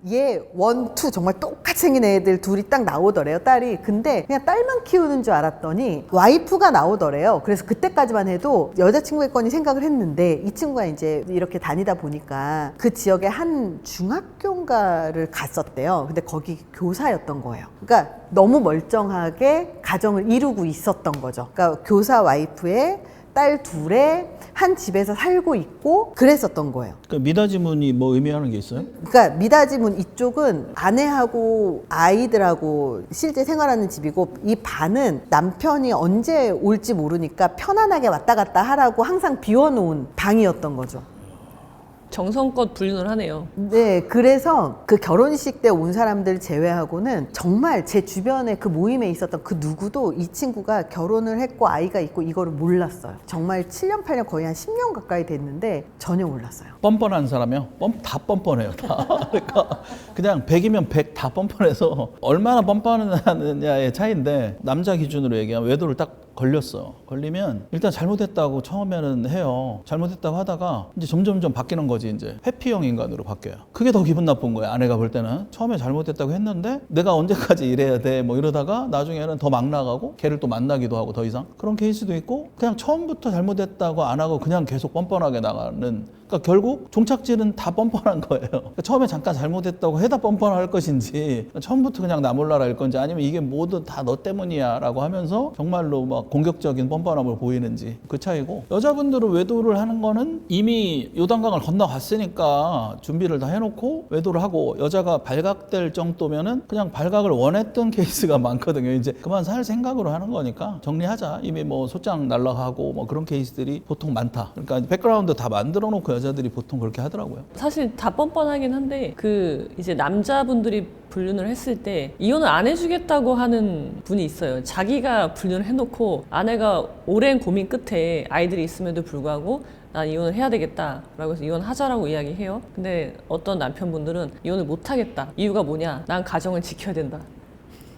[SPEAKER 1] 얘 원, 투 정말 똑같이 생긴 애들 둘이 딱 나오더래요. 딸이. 근데 그냥 딸만 키우는 줄 알았더니 와이프가 나오더래요. 그래서 그때까지만 해도 여자친구겠거니 생각을 했는데 이 친구가 이제 이렇게 다니다 보니까 그 지역에 한 중학교인가를 갔었대요. 근데 거기 교사였던 거예요. 그러니까 너무 멀쩡하게 가정을 이루고 있었던 거죠. 그러니까 교사 와이프의 딸 둘에 한 집에서 살고 있고 그랬었던 거예요.
[SPEAKER 2] 그러니까 미닫이문이 뭐 의미하는 게 있어요?
[SPEAKER 1] 그러니까 미닫이문 이쪽은 아내하고 아이들하고 실제 생활하는 집이고 이 반은 남편이 언제 올지 모르니까 편안하게 왔다 갔다 하라고 항상 비워놓은 방이었던 거죠.
[SPEAKER 3] 정성껏 불륜을 하네요.
[SPEAKER 1] 네, 그래서 그 결혼식 때 온 사람들 제외하고는 정말 제 주변에 그 모임에 있었던 그 누구도 이 친구가 결혼을 했고 아이가 있고 이거를 몰랐어요. 정말 7년, 8년 거의 한 10년 가까이 됐는데 전혀 몰랐어요.
[SPEAKER 2] 뻔뻔한 사람이요? 다 뻔뻔해요. 다. 그러니까 그냥 100이면 100 다 뻔뻔해서 얼마나 뻔뻔하느냐의 차이인데 남자 기준으로 얘기하면 외도를 딱 걸렸어. 걸리면 일단 잘못했다고 처음에는 해요. 잘못했다고 하다가 이제 점점점 바뀌는 거지. 이제 회피형 인간으로 바뀌어요. 그게 더 기분 나쁜 거예요. 아내가 볼 때는 처음에 잘못했다고 했는데 내가 언제까지 이래야 돼 뭐 이러다가 나중에는 더 막 나가고 걔를 또 만나기도 하고 더 이상 그런 케이스도 있고 그냥 처음부터 잘못했다고 안 하고 그냥 계속 뻔뻔하게 나가는. 그러니까 결국 종착지는 다 뻔뻔한 거예요. 그러니까 처음에 잠깐 잘못했다고 해다 뻔뻔할 것인지 처음부터 그냥 나 몰라라 할 건지 아니면 이게 모두 다 너 때문이야 라고 하면서 정말로 막 공격적인 뻔뻔함을 보이는지 그 차이고 여자분들은 외도를 하는 거는 이미 요단강을 건너갔으니까 준비를 다 해놓고 외도를 하고 여자가 발각될 정도면은 그냥 발각을 원했던 케이스가 많거든요. 이제 그만 살 생각으로 하는 거니까 정리하자. 이미 뭐 소장 날라가고 뭐 그런 케이스들이 보통 많다. 그러니까 백그라운드 다 만들어 놓고 여자들이 보통 그렇게 하더라고요.
[SPEAKER 3] 사실 다 뻔뻔하긴 한데 그 이제 남자분들이 불륜을 했을 때 이혼을 안 해주겠다고 하는 분이 있어요. 자기가 불륜을 해놓고 아내가 오랜 고민 끝에 아이들이 있음에도 불구하고 난 이혼을 해야 되겠다라고 해서 이혼하자라고 이야기해요. 근데 어떤 남편분들은 이혼을 못 하겠다. 이유가 뭐냐? 난 가정을 지켜야 된다.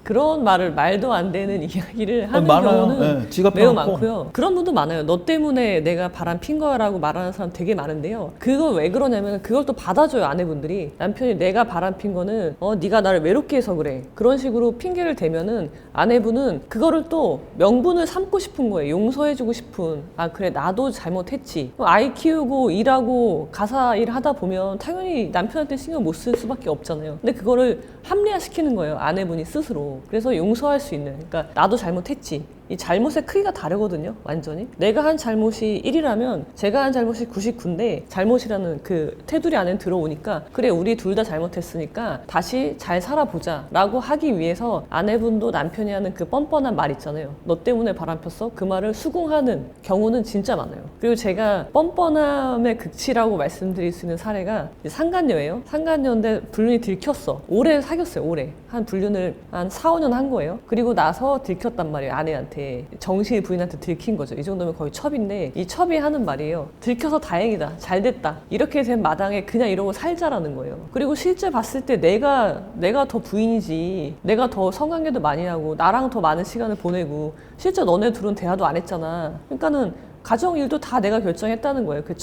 [SPEAKER 3] 그런 말도 안 되는 이야기를 하는
[SPEAKER 2] 많아요.
[SPEAKER 3] 경우는
[SPEAKER 2] 네, 지가
[SPEAKER 3] 매우
[SPEAKER 2] 펴놓고.
[SPEAKER 3] 많고요. 그런 분도 많아요. 너 때문에 내가 바람 핀 거야라고 말하는 사람 되게 많은데요. 그거 왜 그러냐면 그걸 또 받아줘요. 아내분들이. 남편이 내가 바람 핀 거는 네가 나를 외롭게 해서 그래. 그런 식으로 핑계를 대면은 아내분은 그거를 또 명분을 삼고 싶은 거예요. 용서해주고 싶은. 아 그래 나도 잘못했지. 아이 키우고 일하고 가사 일 하다 보면 당연히 남편한테 신경 못 쓸 수밖에 없잖아요. 근데 그거를 합리화시키는 거예요. 아내분이 스스로. 그래서 용서할 수 있는. 그러니까 나도 잘못했지. 이 잘못의 크기가 다르거든요. 완전히. 내가 한 잘못이 1이라면 제가 한 잘못이 99인데 잘못이라는 그 테두리 안에 들어오니까 그래 우리 둘 다 잘못했으니까 다시 잘 살아보자 라고 하기 위해서 아내분도 남편이 하는 그 뻔뻔한 말 있잖아요. 너 때문에 바람 폈어? 그 말을 수긍하는 경우는 진짜 많아요. 그리고 제가 뻔뻔함의 극치라고 말씀드릴 수 있는 사례가 상간녀예요. 상간녀인데 불륜이 들켰어. 오래 사귀었어요. 오래. 한 불륜을 한 4, 5년 한 거예요. 그리고 나서 들켰단 말이에요. 아내한테. 정신이 부인한테 들킨 거죠. 이 정도면 거의 첩인데 이 첩이 하는 말이에요. 들켜서 다행이다. 잘 됐다. 이렇게 된 마당에 그냥 이러고 살자라는 거예요. 그리고 실제 봤을 때 내가 더 부인이지. 내가 더 성관계도 많이 하고 나랑 더 많은 시간을 보내고 실제 너네 둘은 대화도 안 했잖아. 그러니까는 가정 일도 다 내가 결정했다는 거예요. 그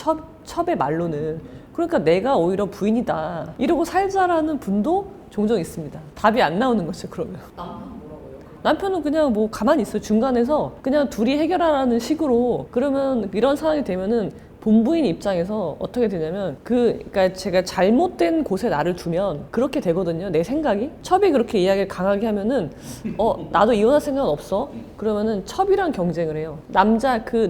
[SPEAKER 3] 첩의 말로는. 그러니까 내가 오히려 부인이다. 이러고 살자라는 분도 종종 있습니다. 답이 안 나오는 거죠. 그러면. 남편은 그냥 뭐 가만히 있어요. 중간에서 그냥 둘이 해결하라는 식으로. 그러면 이런 상황이 되면은 본부인 입장에서 어떻게 되냐면 그러니까 제가 잘못된 곳에 나를 두면 그렇게 되거든요. 내 생각이. 첩이 그렇게 이야기를 강하게 하면은 나도 이혼할 생각은 없어. 그러면은 첩이랑 경쟁을 해요.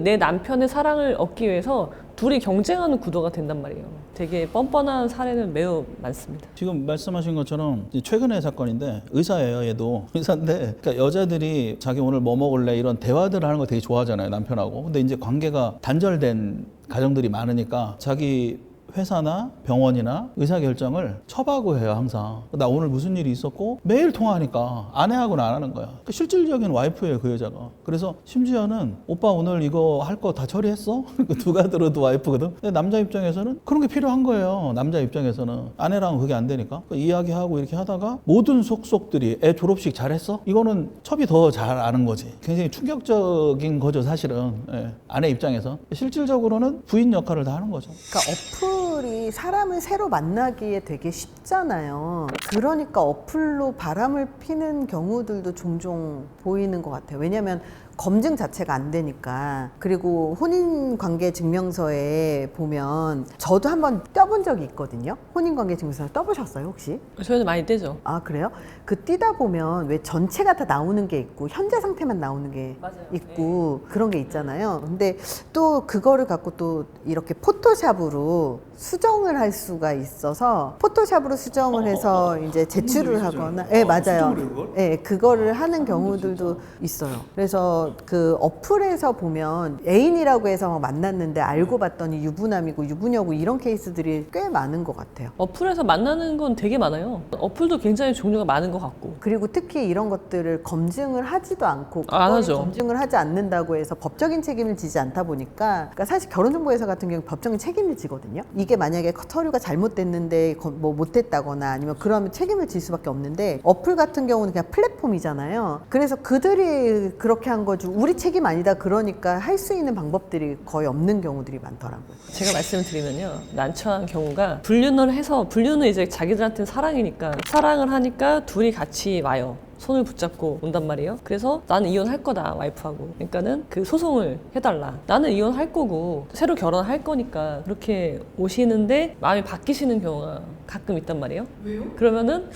[SPEAKER 3] 내 남편의 사랑을 얻기 위해서 둘이 경쟁하는 구도가 된단 말이에요. 되게 뻔뻔한 사례는 매우 많습니다.
[SPEAKER 2] 지금 말씀하신 것처럼 최근의 사건인데 의사예요. 얘도 의사인데 그러니까 여자들이 자기 오늘 뭐 먹을래 이런 대화들을 하는 거 되게 좋아하잖아요. 남편하고. 근데 이제 관계가 단절된 가정들이 많으니까 자기 회사나 병원이나 의사결정을 첩하고 해요. 항상. 나 오늘 무슨 일이 있었고 매일 통화하니까 아내하고는 안 하는 거야. 그러니까 실질적인 와이프예요. 그 여자가. 그래서 심지어는 오빠 오늘 이거 할 거 다 처리했어? 누가 들어도 와이프거든. 근데 남자 입장에서는 그런 게 필요한 거예요. 남자 입장에서는. 아내랑은 그게 안 되니까. 이야기하고 이렇게 하다가 모든 속속들이 애 졸업식 잘했어? 이거는 첩이 더 잘 아는 거지. 굉장히 충격적인 거죠. 사실은. 예. 아내 입장에서. 실질적으로는 부인 역할을 다 하는 거죠.
[SPEAKER 1] 그러니까 어플이 사람을 새로 만나기에 되게 쉽잖아요. 그러니까 어플로 바람을 피는 경우들도 종종 보이는 것 같아요. 왜냐하면 검증 자체가 안 되니까. 그리고 혼인관계 증명서에 보면 저도 한번 떼본 적이 있거든요. 혼인관계 증명서 떼보셨어요 혹시?
[SPEAKER 3] 저희는 많이 떼죠.
[SPEAKER 1] 아 그래요? 그 띄다 보면 왜 전체가 다 나오는 게 있고 현재 상태만 나오는 게 있고 그런 게 있잖아요. 근데 또 그거를 갖고 또 이렇게 포토샵으로 수정을 할 수가 있어서 포토샵으로 수정을 해서 이제 제출을 하거나 네 맞아요. 네, 그거를 하는 경우들도 있어요. 그래서 그래서 그 어플에서 보면 애인이라고 해서 막 만났는데 알고 봤더니 유부남이고 유부녀고 이런 케이스들이 꽤 많은 것 같아요.
[SPEAKER 3] 어플에서 만나는 건 되게 많아요. 어플도 굉장히 종류가 많은 것 같고.
[SPEAKER 1] 그리고 특히 이런 것들을 검증을 하지도 않고
[SPEAKER 3] 안
[SPEAKER 1] 그거를
[SPEAKER 3] 하죠.
[SPEAKER 1] 검증을 하지 않는다고 해서 법적인 책임을 지지 않다 보니까 그러니까 사실 결혼정보회사 같은 경우 법적인 책임을 지거든요. 이게 만약에 서류가 잘못됐는데 뭐 못했다거나 아니면 그러면 책임을 질 수밖에 없는데 어플 같은 경우는 그냥 플랫폼이잖아요. 그래서 그들이 그렇게 한 거죠. 우리 책임 아니다 그러니까 할 수 있는 방법들이 거의 없는 경우들이 많더라고요.
[SPEAKER 3] 제가 말씀을 드리면요. 난처한 경우가 불륜은 이제 자기들한테는 사랑이니까 사랑을 하니까 둘이 같이 와요. 손을 붙잡고 온단 말이에요. 그래서 나는 이혼할 거다 와이프하고. 그러니까는 그 소송을 해달라. 나는 이혼할 거고 새로 결혼할 거니까 그렇게 오시는데 마음이 바뀌시는 경우가 가끔 있단 말이에요. 왜요? 그러면은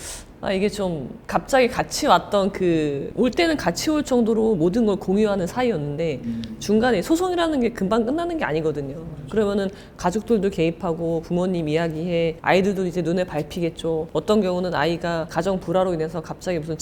[SPEAKER 3] 이게 좀 갑자기 같이 왔던 올 때는 같이 올 정도로 모든 걸 공유하는 사이였는데 중간에 소송이라는 게 금방 끝나는 게 아니거든요. 그러면은 가족들도 개입하고 부모님 이야기해 아이들도 이제 눈에 밟히겠죠. 어떤 경우는 아이가 가정 불화로 인해서 갑자기 무슨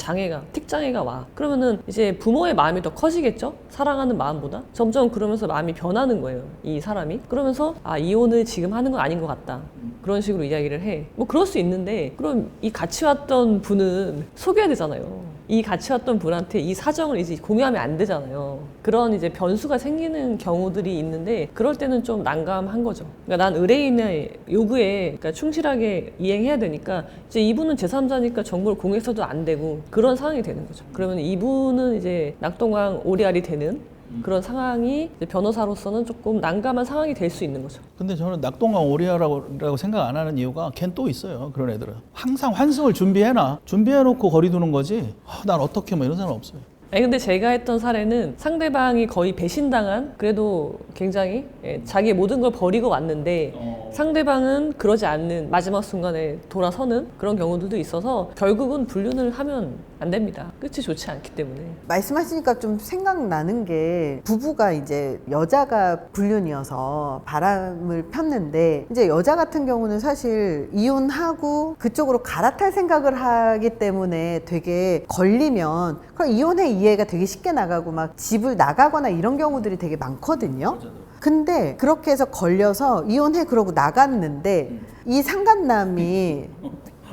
[SPEAKER 3] 틱장애가 와. 그러면은 이제 부모의 마음이 더 커지겠죠? 사랑하는 마음보다. 점점 그러면서 마음이 변하는 거예요. 이 사람이. 그러면서 이혼을 지금 하는 건 아닌 것 같다. 그런 식으로 이야기를 해. 뭐 그럴 수 있는데 그럼 이 같이 왔던 분은 속여야 되잖아요. 이 같이 왔던 분한테 이 사정을 이제 공유하면 안 되잖아요. 그런 이제 변수가 생기는 경우들이 있는데 그럴 때는 좀 난감한 거죠. 그러니까 난 의뢰인의 요구에 그러니까 충실하게 이행해야 되니까 이제 이분은 제3자니까 정보를 공유해서도 안 되고 그런 상황이 되는 거죠. 그러면 이분은 이제 낙동강 오리알이 되는 그런 상황이 이제 변호사로서는 조금 난감한 상황이 될 수 있는 거죠.
[SPEAKER 2] 근데 저는 낙동강 오리아라고 생각 안 하는 이유가 걘 또 있어요. 그런 애들은 항상 환승을 준비해놓고 거리 두는 거지. 난 어떻게 뭐 이런 사람 없어요.
[SPEAKER 3] 근데 제가 했던 사례는 상대방이 거의 배신당한 그래도 굉장히 자기의 모든 걸 버리고 왔는데 상대방은 그러지 않는 마지막 순간에 돌아서는 그런 경우들도 있어서 결국은 불륜을 하면 안 됩니다. 끝이 좋지 않기 때문에.
[SPEAKER 1] 말씀하시니까 좀 생각나는 게 부부가 이제 여자가 불륜이어서 바람을 폈는데 이제 여자 같은 경우는 사실 이혼하고 그쪽으로 갈아탈 생각을 하기 때문에 되게 걸리면 그럼 이혼해 이해가 되게 쉽게 나가고 막 집을 나가거나 이런 경우들이 되게 많거든요. 근데 그렇게 해서 걸려서 이혼해 그러고 나갔는데 이 상간남이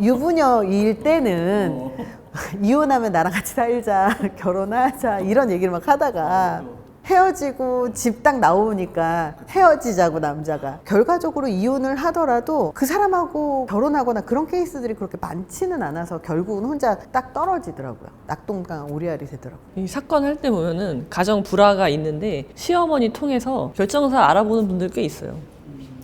[SPEAKER 1] 유부녀일 때는 이혼하면 나랑 같이 살자, 결혼하자 이런 얘기를 막 하다가 헤어지고 집 딱 나오니까 헤어지자고 남자가 결과적으로 이혼을 하더라도 그 사람하고 결혼하거나 그런 케이스들이 그렇게 많지는 않아서 결국은 혼자 딱 떨어지더라고요. 낙동강 오리알이 되더라고요.
[SPEAKER 3] 이 사건 할 때 보면은 가정 불화가 있는데 시어머니 통해서 결정사 알아보는 분들 꽤 있어요.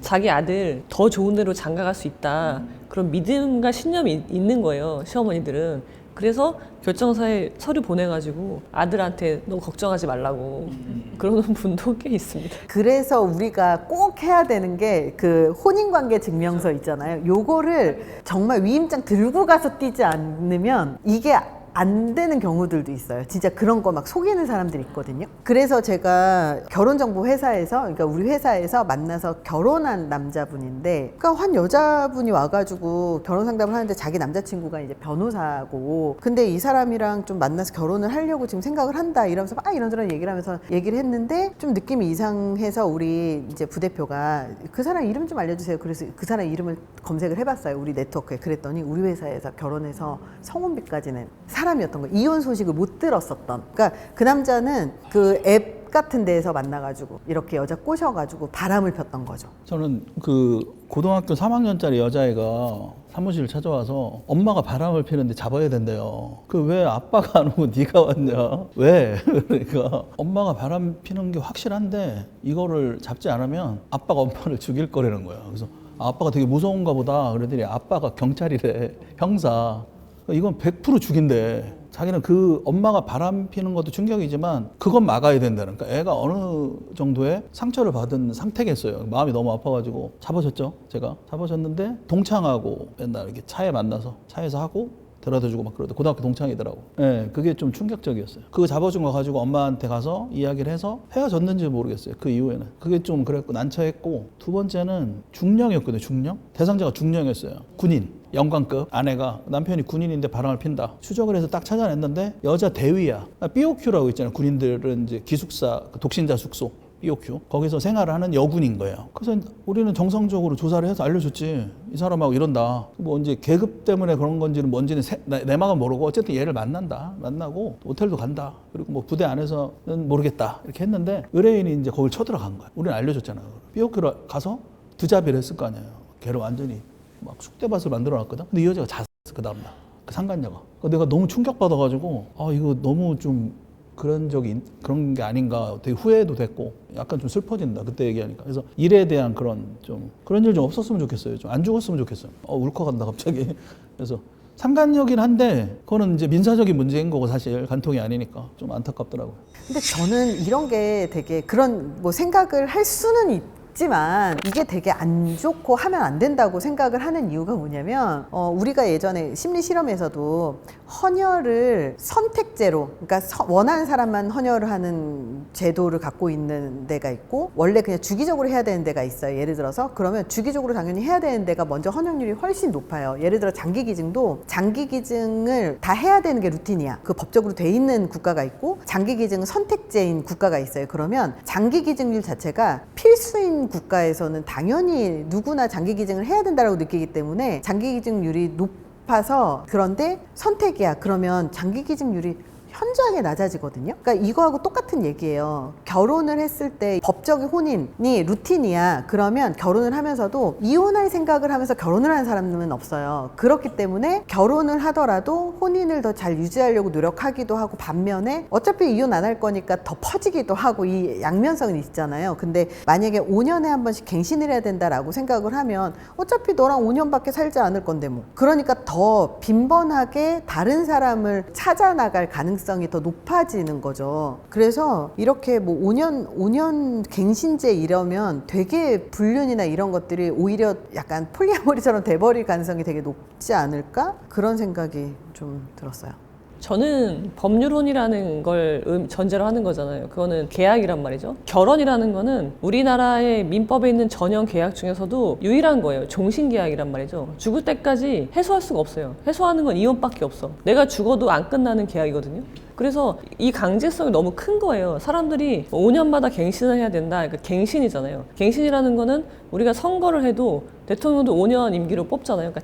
[SPEAKER 3] 자기 아들 더 좋은 데로 장가갈 수 있다. 그런 믿음과 신념이 있는 거예요. 시어머니들은. 그래서 결정사에 서류 보내가지고 아들한테 너무 걱정하지 말라고 그러는 분도 꽤 있습니다.
[SPEAKER 1] 그래서 우리가 꼭 해야 되는 게 그 혼인관계 증명서 있잖아요. 요거를 정말 위임장 들고 가서 띄지 않으면 이게 안 되는 경우들도 있어요. 진짜 그런 거 막 속이는 사람들이 있거든요. 그래서 제가 결혼정보 회사에서, 그러니까 우리 회사에서 만나서 결혼한 남자분인데, 그러니까 한 여자분이 와가지고 결혼 상담을 하는데 자기 남자친구가 이제 변호사고, 근데 이 사람이랑 좀 만나서 결혼을 하려고 지금 생각을 한다 이러면서 막 이런저런 얘기를 하면서 얘기를 했는데 좀 느낌이 이상해서 우리 이제 부대표가 그 사람 이름 좀 알려주세요. 그래서 그 사람 이름을 검색을 해봤어요. 우리 네트워크에. 그랬더니 우리 회사에서 결혼해서 성혼비까지 낸 사람이었던 거예요. 이혼 소식을 못 들었었던. 그러니까 그 남자는 그 앱 같은 데에서 만나가지고 이렇게 여자 꼬셔가지고 바람을 폈던 거죠.
[SPEAKER 2] 저는 그 고등학교 3학년짜리 여자애가 사무실을 찾아와서 엄마가 바람을 피는데 잡아야 된대요. 그 왜 아빠가 안 오고 네가 왔냐? 왜? 그러니까 엄마가 바람 피는 게 확실한데 이거를 잡지 않으면 아빠가 엄마를 죽일 거라는 거야. 그래서 아빠가 되게 무서운가 보다. 그러더니 아빠가 경찰이래. 형사. 이건 100% 죽인대. 자기는 그 엄마가 바람 피는 것도 충격이지만 그건 막아야 된다는. 그러니까 애가 어느 정도의 상처를 받은 상태겠어요. 마음이 너무 아파가지고 잡아줬죠. 제가 잡아줬는데 동창하고 맨날 이렇게 차에 만나서 차에서 하고 데려다주고 막 그러다 고등학교 동창이더라고. 예, 그게 좀 충격적이었어요. 그거 잡아준 거 가지고 엄마한테 가서 이야기를 해서 헤어졌는지 모르겠어요. 그 이후에는. 그게 좀 그랬고 난처했고 두 번째는 중령이었거든요. 중령. 대상자가 중령이었어요. 군인. 영관급 아내가 남편이 군인인데 바람을 핀다. 추적을 해서 딱 찾아냈는데 여자 대위야. BOQ라고 있잖아요. 군인들은 이제 기숙사, 독신자 숙소. BOQ. 거기서 생활을 하는 여군인 거예요. 그래서 우리는 정상적으로 조사를 해서 알려줬지. 이 사람하고 이런다. 뭐 이제 계급 때문에 그런 건지는 뭔지는 내막은 모르고 어쨌든 얘를 만난다. 만나고 호텔도 간다. 그리고 뭐 부대 안에서는 모르겠다. 이렇게 했는데 의뢰인이 이제 거길 쳐들어간 거야. 우리는 알려줬잖아요. BOQ로 가서 두잡이를 했을 거 아니에요. 걔를 완전히 막 쑥대밭을 만들어놨거든. 근데 이 여자가 잤어 그 다음날. 그 상간녀가. 내가 너무 충격받아가지고 이거 너무 좀 그런 게 아닌가 되게 후회도 됐고 약간 좀 슬퍼진다 그때 얘기하니까. 그래서 일에 대한 그런 일 좀 없었으면 좋겠어요. 좀 안 죽었으면 좋겠어요. 울컥한다 갑자기. 그래서 상간녀긴 한데 그거는 이제 민사적인 문제인 거고 사실 간통이 아니니까 좀 안타깝더라고요.
[SPEAKER 1] 근데 저는 이런 게 되게 그런 뭐 생각을 할 수는 있지만 이게 되게 안 좋고 하면 안 된다고 생각을 하는 이유가 뭐냐면 우리가 예전에 심리 실험에서도 헌혈을 선택제로, 그러니까 원하는 사람만 헌혈을 하는 제도를 갖고 있는 데가 있고 원래 그냥 주기적으로 해야 되는 데가 있어요. 예를 들어서 그러면 주기적으로 당연히 해야 되는 데가 먼저 헌혈률이 훨씬 높아요. 예를 들어 장기기증도 장기기증을 다 해야 되는 게 루틴이야. 그 법적으로 돼 있는 국가가 있고 장기기증은 선택제인 국가가 있어요. 그러면 장기기증률 자체가 필수인 국가에서는 당연히 누구나 장기기증을 해야 된다고 느끼기 때문에 장기기증률이 높아서, 그런데 선택이야. 그러면 장기기증률이 현저하게 낮아지거든요. 그러니까 이거하고 똑같은 얘기예요. 결혼을 했을 때 법적인 혼인이 루틴이야. 그러면 결혼을 하면서도 이혼할 생각을 하면서 결혼을 하는 사람은 없어요. 그렇기 때문에 결혼을 하더라도 혼인을 더 잘 유지하려고 노력하기도 하고, 반면에 어차피 이혼 안 할 거니까 더 퍼지기도 하고, 이 양면성이 있잖아요. 근데 만약에 5년에 한 번씩 갱신을 해야 된다라고 생각을 하면 어차피 너랑 5년밖에 살지 않을 건데 뭐. 그러니까 더 빈번하게 다른 사람을 찾아 나갈 가능성이 더 높아지는 거죠. 그래서 이렇게 뭐 5년 갱신제 이러면 되게 불륜이나 이런 것들이 오히려 약간 폴리아모리처럼 돼버릴 가능성이 되게 높지 않을까? 그런 생각이 좀 들었어요.
[SPEAKER 3] 저는 법률혼이라는 걸 전제로 하는 거잖아요. 그거는 계약이란 말이죠. 결혼이라는 거는 우리나라의 민법에 있는 전형 계약 중에서도 유일한 거예요. 종신계약이란 말이죠. 죽을 때까지 해소할 수가 없어요. 해소하는 건 이혼밖에 없어. 내가 죽어도 안 끝나는 계약이거든요. 그래서 이 강제성이 너무 큰 거예요. 사람들이 5년마다 갱신을 해야 된다. 그러니까 갱신이잖아요. 갱신이라는 거는 우리가 선거를 해도 대통령도 5년 임기로 뽑잖아요. 그러니까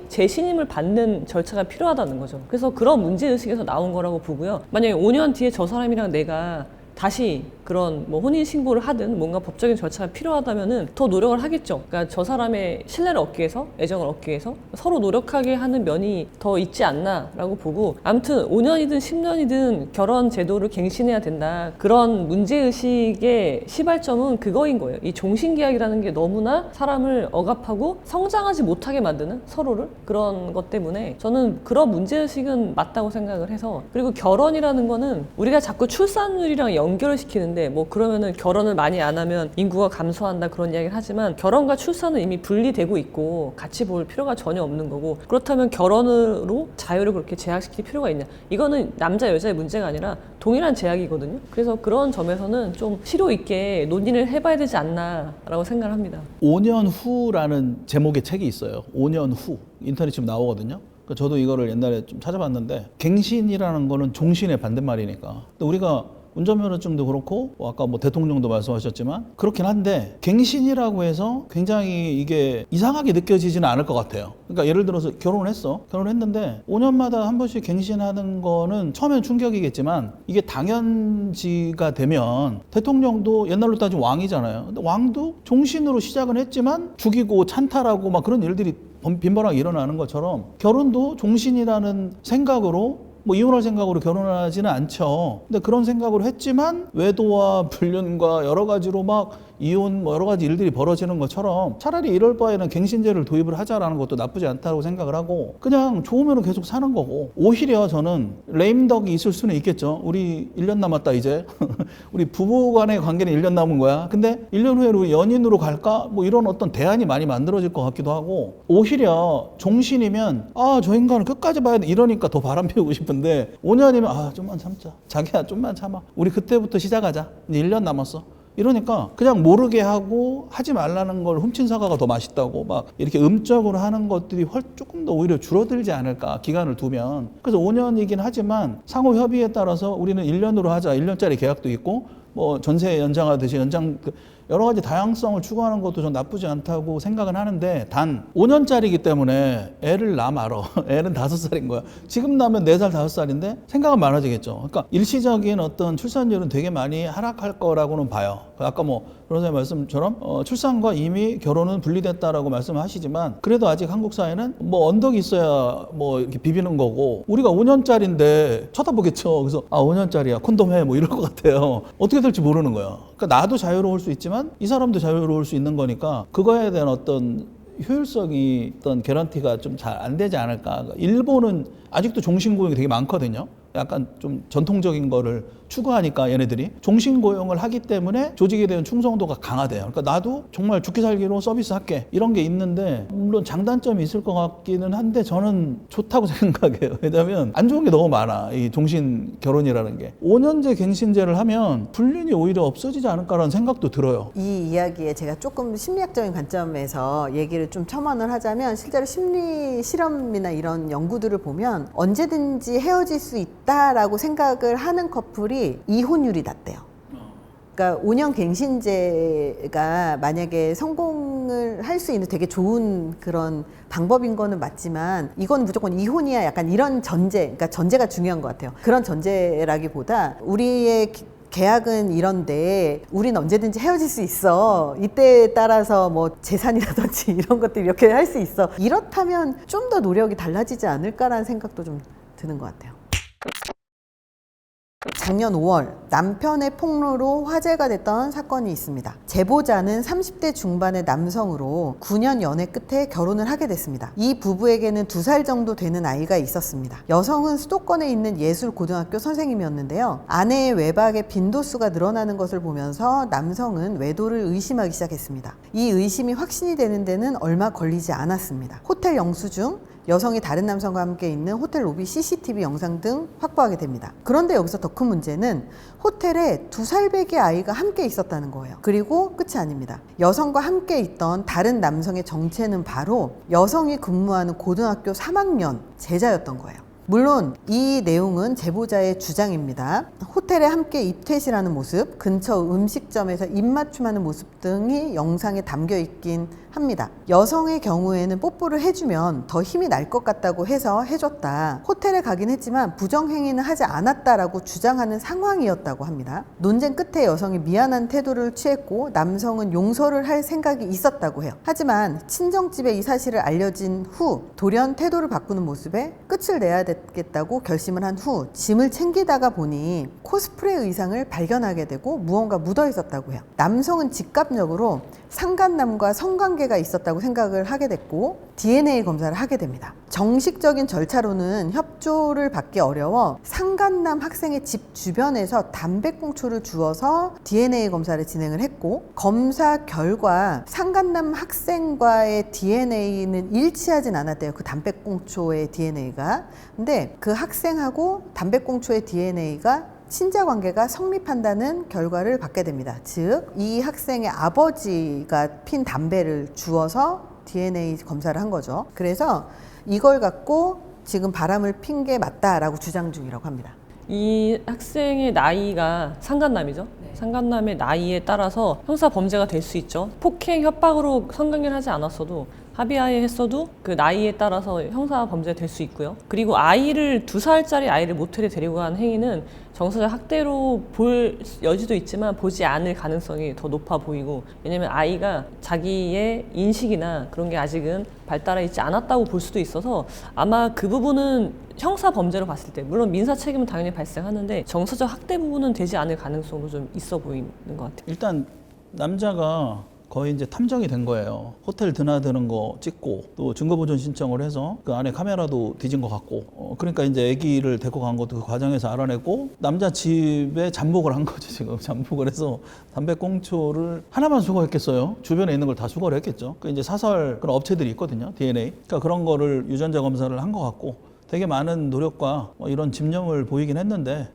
[SPEAKER 3] 재신임을 받는 절차가 필요하다는 거죠. 그래서 그런 문제의식에서 나온 거라고 보고요. 만약에 5년 뒤에 저 사람이랑 내가 다시 그런 뭐 혼인신고를 하든 뭔가 법적인 절차가 필요하다면은 더 노력을 하겠죠. 그러니까 저 사람의 신뢰를 얻기 위해서, 애정을 얻기 위해서 서로 노력하게 하는 면이 더 있지 않나라고 보고, 아무튼 5년이든 10년이든 결혼 제도를 갱신해야 된다. 그런 문제의식의 시발점은 그거인 거예요. 이 종신계약이라는 게 너무나 사람을 억압하고 성장하지 못하게 만드는, 서로를, 그런 것 때문에 저는 그런 문제의식은 맞다고 생각을 해서. 그리고 결혼이라는 거는 우리가 자꾸 출산율이랑 연결을 시키는데, 뭐 그러면은 결혼을 많이 안 하면 인구가 감소한다 그런 이야기를 하지만, 결혼과 출산은 이미 분리되고 있고 같이 볼 필요가 전혀 없는 거고, 그렇다면 결혼으로 자유를 그렇게 제약시킬 필요가 있냐. 이거는 남자 여자의 문제가 아니라 동일한 제약이거든요. 그래서 그런 점에서는 좀 실효 있게 논의를 해봐야 되지 않나라고 생각을 합니다.
[SPEAKER 2] 5년 후라는 제목의 책이 있어요. 5년 후. 인터넷 지금 나오거든요. 저도 이거를 옛날에 좀 찾아봤는데, 갱신이라는 거는 종신의 반대말이니까. 근데 우리가 운전면허증도 그렇고 아까 뭐 대통령도 말씀하셨지만 그렇긴 한데, 갱신이라고 해서 굉장히 이게 이상하게 느껴지지는 않을 것 같아요. 그러니까 예를 들어서 결혼했는데 5년마다 한 번씩 갱신하는 거는 처음엔 충격이겠지만, 이게 당연지가 되면, 대통령도 옛날로 따지면 왕이잖아요. 근데 왕도 종신으로 시작은 했지만 죽이고 찬탈하고 막 그런 일들이 빈번하게 일어나는 것처럼, 결혼도 종신이라는 생각으로, 뭐 이혼할 생각으로 결혼하지는 않죠. 근데 그런 생각으로 했지만 외도와 불륜과 여러 가지로 막 이혼 뭐 여러 가지 일들이 벌어지는 것처럼 차라리 이럴 바에는 갱신제를 도입을 하자라는 것도 나쁘지 않다고 생각을 하고 그냥 좋으면 계속 사는 거고 오히려 저는 레임덕이 있을 수는 있겠죠. 우리 1년 남았다 이제 우리 부부 간의 관계는 1년 남은 거야. 근데 1년 후에 우리 연인으로 갈까? 뭐 이런 어떤 대안이 많이 만들어질 것 같기도 하고 오히려 종신이면 아, 저 인간은 끝까지 봐야 돼 이러니까 더 바람 피우고 싶은데 5년이면 아, 좀만 참자. 자기야 좀만 참아. 우리 그때부터 시작하자. 이제 1년 남았어. 이러니까 그냥 모르게 하고 하지 말라는 걸 훔친 사과가 더 맛있다고 막 이렇게 음적으로 하는 것들이 조금 더 오히려 줄어들지 않을까 기간을 두면. 그래서 5년이긴 하지만 상호 협의에 따라서 우리는 1년으로 하자. 1년짜리 계약도 있고 뭐 전세 연장하듯이 여러 가지 다양성을 추구하는 것도 전 나쁘지 않다고 생각은 하는데 단 5년짜리이기 때문에 애를 낳아 말어. 애는 5살인 거야. 지금 낳으면 4살, 5살인데 생각은 많아지겠죠. 그러니까 일시적인 어떤 출산율은 되게 많이 하락할 거라고는 봐요. 아까 뭐 변호사님 말씀처럼 출산과 이미 결혼은 분리됐다라고 말씀하시지만 그래도 아직 한국 사회는 뭐 언덕이 있어야 뭐 이렇게 비비는 거고 우리가 5년짜리인데 쳐다보겠죠. 그래서 아 5년짜리야 콘돔 해 뭐 이럴 것 같아요. 어떻게 될지 모르는 거야. 그러니까 나도 자유로울 수 있지만 이 사람도 자유로울 수 있는 거니까 그거에 대한 어떤 효율성이 어떤 개런티가 좀 잘 안 되지 않을까. 일본은 아직도 종신고용이 되게 많거든요. 약간 좀 전통적인 거를 추구하니까 얘네들이 종신고용을 하기 때문에 조직에 대한 충성도가 강하대요. 그러니까 나도 정말 죽기 살기로 서비스 할게 이런 게 있는데 물론 장단점이 있을 것 같기는 한데 저는 좋다고 생각해요. 왜냐하면 안 좋은 게 너무 많아. 이 종신 결혼이라는 게 5년제 갱신제를 하면 불륜이 오히려 없어지지 않을까라는 생각도 들어요.
[SPEAKER 1] 이 이야기에 제가 조금 심리학적인 관점에서 얘기를 좀 첨언을 하자면 실제로 심리 실험이나 이런 연구들을 보면 언제든지 헤어질 수 있다라고 생각을 하는 커플이 이혼율이 낮대요. 그러니까 5년 갱신제가 만약에 성공을 할 수 있는 되게 좋은 그런 방법인 거는 맞지만 이건 무조건 이혼이야 약간 이런 전제, 그러니까 전제가 중요한 것 같아요. 그런 전제라기보다 우리의 계약은 이런데 우린 언제든지 헤어질 수 있어. 이때에 따라서 뭐 재산이라든지 이런 것들 이렇게 할 수 있어. 이렇다면 좀 더 노력이 달라지지 않을까라는 생각도 좀 드는 것 같아요. 작년 5월 남편의 폭로로 화제가 됐던 사건이 있습니다. 제보자는 30대 중반의 남성으로 9년 연애 끝에 결혼을 하게 됐습니다. 이 부부에게는 2살 정도 되는 아이가 있었습니다. 여성은 수도권에 있는 예술고등학교 선생님이었는데요. 아내의 외박의 빈도수가 늘어나는 것을 보면서 남성은 외도를 의심하기 시작했습니다. 이 의심이 확신이 되는 데는 얼마 걸리지 않았습니다. 호텔 영수증, 여성이 다른 남성과 함께 있는 호텔 로비 CCTV 영상 등 확보하게 됩니다. 그런데 여기서 더 큰 문제는 호텔에 2살배기 아이가 함께 있었다는 거예요. 그리고 끝이 아닙니다. 여성과 함께 있던 다른 남성의 정체는 바로 여성이 근무하는 고등학교 3학년 제자였던 거예요. 물론 이 내용은 제보자의 주장입니다. 호텔에 함께 입퇴실하는 모습, 근처 음식점에서 입맞춤하는 모습 등이 영상에 담겨 있긴 합니다. 여성의 경우에는 뽀뽀를 해주면 더 힘이 날 것 같다고 해서 해줬다. 호텔에 가긴 했지만 부정행위는 하지 않았다라고 주장하는 상황이었다고 합니다. 논쟁 끝에 여성이 미안한 태도를 취했고 남성은 용서를 할 생각이 있었다고 해요. 하지만 친정집에 이 사실을 알려진 후 돌연 태도를 바꾸는 모습에 끝을 내야 되겠다고 결심을 한 후 짐을 챙기다가 보니 코스프레 의상을 발견하게 되고 무언가 묻어 있었다고 해요. 남성은 직감적으로 상간남과 성관계가 있었다고 생각을 하게 됐고 DNA 검사를 하게 됩니다. 정식적인 절차로는 협조를 받기 어려워 상간남 학생의 집 주변에서 담배꽁초를 주워서 DNA 검사를 진행을 했고 검사 결과 상간남 학생과의 DNA는 일치하진 않았대요. 그 담배꽁초의 DNA가. 근데 그 학생하고 담배꽁초의 DNA가 친자 관계가 성립한다는 결과를 받게 됩니다. 즉, 이 학생의 아버지가 핀 담배를 주워서 DNA 검사를 한 거죠. 그래서 이걸 갖고 지금 바람을 핀 게 맞다라고 주장 중이라고 합니다.
[SPEAKER 3] 이 학생의 나이가 상간남이죠. 상간남의 나이에 따라서 형사 범죄가 될 수 있죠. 폭행, 협박으로 성관계를 하지 않았어도 합의하에 했어도 그 나이에 따라서 형사 범죄가 될 수 있고요. 그리고 아이를 2살짜리 아이를 모텔에 데리고 간 행위는 정서적 학대로 볼 여지도 있지만 보지 않을 가능성이 더 높아 보이고, 왜냐면 아이가 자기의 인식이나 그런 게 아직은 발달해 있지 않았다고 볼 수도 있어서 아마 그 부분은 형사 범죄로 봤을 때, 물론 민사 책임은 당연히 발생하는데 정서적 학대 부분은 되지 않을 가능성도 좀 있어 보이는 것 같아요.
[SPEAKER 2] 일단 남자가 거의 이제 탐정이 된 거예요. 호텔 드나드는 거 찍고 또 증거보존 신청을 해서 그 안에 카메라도 뒤진 것 같고 그러니까 이제 아기를 데리고 간 것도 그 과정에서 알아내고 남자 집에 잠복을 한 거죠. 지금 잠복을 해서 담배꽁초를 하나만 수거했겠어요. 주변에 있는 걸 다 수거를 했겠죠. 그 이제 사설 그런 업체들이 있거든요. DNA. 그러니까 그런 거를 유전자 검사를 한 것 같고 되게 많은 노력과 이런 집념을 보이긴 했는데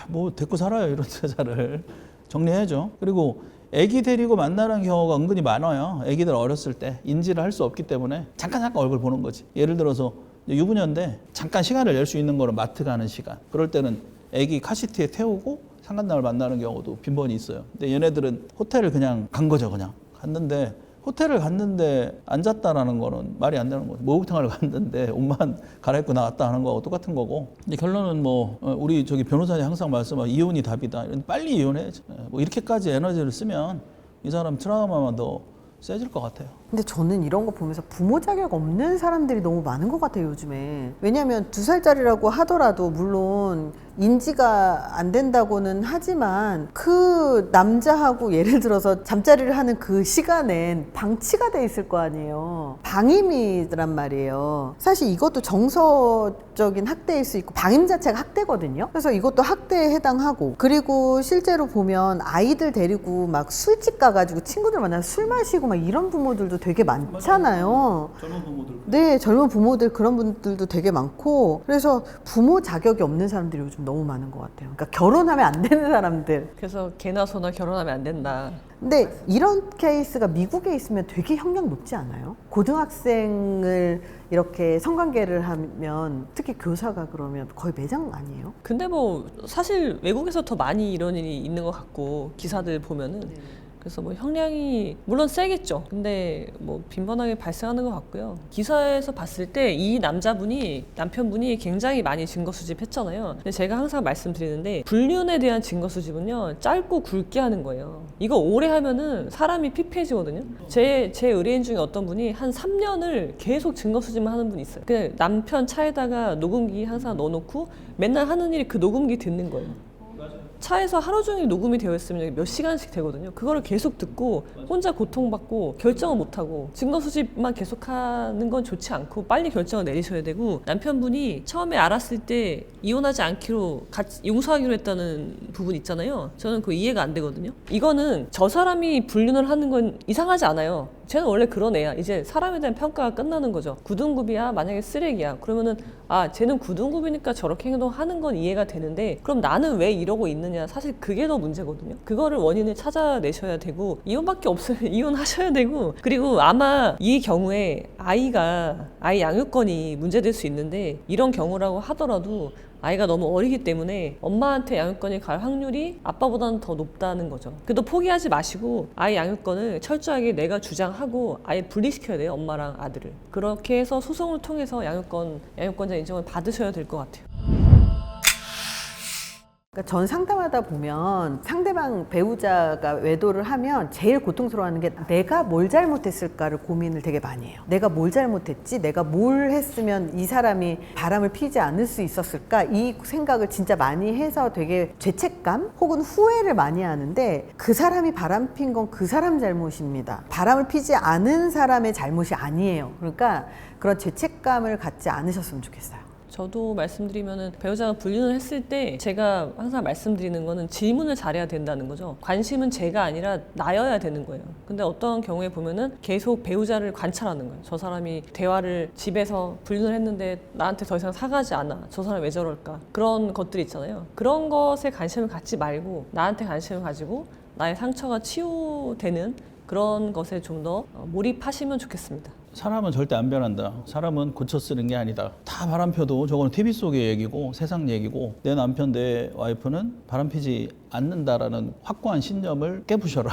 [SPEAKER 2] 뭐 데리고 살아요. 이런 여자를 정리해야죠. 그리고 애기 데리고 만나는 경우가 은근히 많아요. 애기들 어렸을 때 인지를 할 수 없기 때문에 잠깐 얼굴 보는 거지. 예를 들어서 유부녀인데 잠깐 시간을 낼 수 있는 거는 마트 가는 시간. 그럴 때는 애기 카시트에 태우고 상간남을 만나는 경우도 빈번히 있어요. 근데 얘네들은 호텔을 그냥 간 거죠. 그냥 갔는데 호텔을 갔는데 앉았다라는 거는 말이 안 되는 거죠. 목욕탕을 갔는데 옷만 갈아입고 나왔다 하는 거하고 똑같은 거고. 근데 결론은 뭐 우리 저기 변호사님 항상 말씀하는 이혼이 답이다. 빨리 이혼해야죠. 뭐 이렇게까지 에너지를 쓰면 이 사람 트라우마만 더 세질 것 같아요.
[SPEAKER 1] 근데 저는 이런 거 보면서 부모 자격 없는 사람들이 너무 많은 것 같아요, 요즘에. 왜냐하면 2살짜리라고 하더라도 물론 인지가 안 된다고는 하지만 그 남자하고 예를 들어서 잠자리를 하는 그 시간엔 방치가 돼 있을 거 아니에요. 방임이란 말이에요. 사실 이것도 정서적인 학대일 수 있고 방임 자체가 학대거든요. 그래서 이것도 학대에 해당하고 그리고 실제로 보면 아이들 데리고 막 술집 가가지고 친구들 만나서 술 마시고 막 이런 부모들도 되게 많잖아요.
[SPEAKER 2] 젊은 부모들.
[SPEAKER 1] 네, 젊은 부모들 그런 분들도 되게 많고 그래서 부모 자격이 없는 사람들이 요즘 너무 많은 것 같아요. 그러니까 결혼하면 안 되는 사람들.
[SPEAKER 3] 그래서 개나 소나 결혼하면 안 된다.
[SPEAKER 1] 근데 이런 케이스가 미국에 있으면 되게 형량 높지 않아요? 고등학생을 이렇게 성관계를 하면 특히 교사가 그러면 거의 매장 아니에요?
[SPEAKER 3] 근데 뭐 사실 외국에서 더 많이 이런 일이 있는 것 같고 기사들 보면은 그래서 뭐 형량이 물론 세겠죠. 근데 뭐 빈번하게 발생하는 것 같고요. 기사에서 봤을 때 이 남편분이 굉장히 많이 증거 수집했잖아요. 근데 제가 항상 말씀드리는데 불륜에 대한 증거 수집은요 짧고 굵게 하는 거예요. 이거 오래 하면은 사람이 피폐해지거든요. 제 의뢰인 중에 어떤 분이 한 3년을 계속 증거 수집만 하는 분이 있어요. 그냥 남편 차에다가 녹음기 항상 넣어놓고 맨날 하는 일이 그 녹음기 듣는 거예요. 차에서 하루 종일 녹음이 되어 있으면 몇 시간씩 되거든요. 그거를 계속 듣고 혼자 고통받고 결정을 못하고 증거 수집만 계속하는 건 좋지 않고 빨리 결정을 내리셔야 되고 남편분이 처음에 알았을 때 이혼하지 않기로 같이 용서하기로 했다는 부분 있잖아요. 저는 그거 이해가 안 되거든요. 이거는 저 사람이 불륜을 하는 건 이상하지 않아요. 쟤는 원래 그런 애야. 이제 사람에 대한 평가가 끝나는 거죠. 구등급이야 만약에 쓰레기야 그러면은 쟤는 구등급이니까 저렇게 행동하는 건 이해가 되는데 그럼 나는 왜 이러고 있느냐 사실 그게 더 문제거든요. 그거를 원인을 찾아내셔야 되고 이혼밖에 없으면 이혼하셔야 되고 그리고 아마 이 경우에 아이 양육권이 문제될 수 있는데 이런 경우라고 하더라도 아이가 너무 어리기 때문에 엄마한테 양육권이 갈 확률이 아빠보다는 더 높다는 거죠. 그래도 포기하지 마시고 아이 양육권을 철저하게 내가 주장하고 아예 분리시켜야 돼요. 엄마랑 아들을. 그렇게 해서 소송을 통해서 양육권자 인정을 받으셔야 될 것 같아요.
[SPEAKER 1] 그러니까 전 상담하다 보면 상대방 배우자가 외도를 하면 제일 고통스러워하는 게 내가 뭘 잘못했을까를 고민을 되게 많이 해요. 내가 뭘 잘못했지? 내가 뭘 했으면 이 사람이 바람을 피지 않을 수 있었을까? 이 생각을 진짜 많이 해서 되게 죄책감 혹은 후회를 많이 하는데 그 사람이 바람 핀 건 그 사람 잘못입니다. 바람을 피지 않은 사람의 잘못이 아니에요. 그러니까 그런 죄책감을 갖지 않으셨으면 좋겠어요.
[SPEAKER 3] 저도 말씀드리면은 배우자가 불륜을 했을 때 제가 항상 말씀드리는 거는 질문을 잘해야 된다는 거죠. 관심은 제가 아니라 나여야 되는 거예요. 근데 어떤 경우에 보면은 계속 배우자를 관찰하는 거예요. 저 사람이 대화를 집에서 불륜을 했는데 나한테 더 이상 사과하지 않아. 저 사람 왜 저럴까? 그런 것들이 있잖아요. 그런 것에 관심을 갖지 말고 나한테 관심을 가지고 나의 상처가 치유되는 그런 것에 좀 더 몰입하시면 좋겠습니다.
[SPEAKER 2] 사람은 절대 안 변한다. 사람은 고쳐 쓰는 게 아니다. 다 바람펴도 저거는 TV 속의 얘기고 세상 얘기고 내 남편 내 와이프는 바람피지 않는다라는 확고한 신념을 깨부셔라.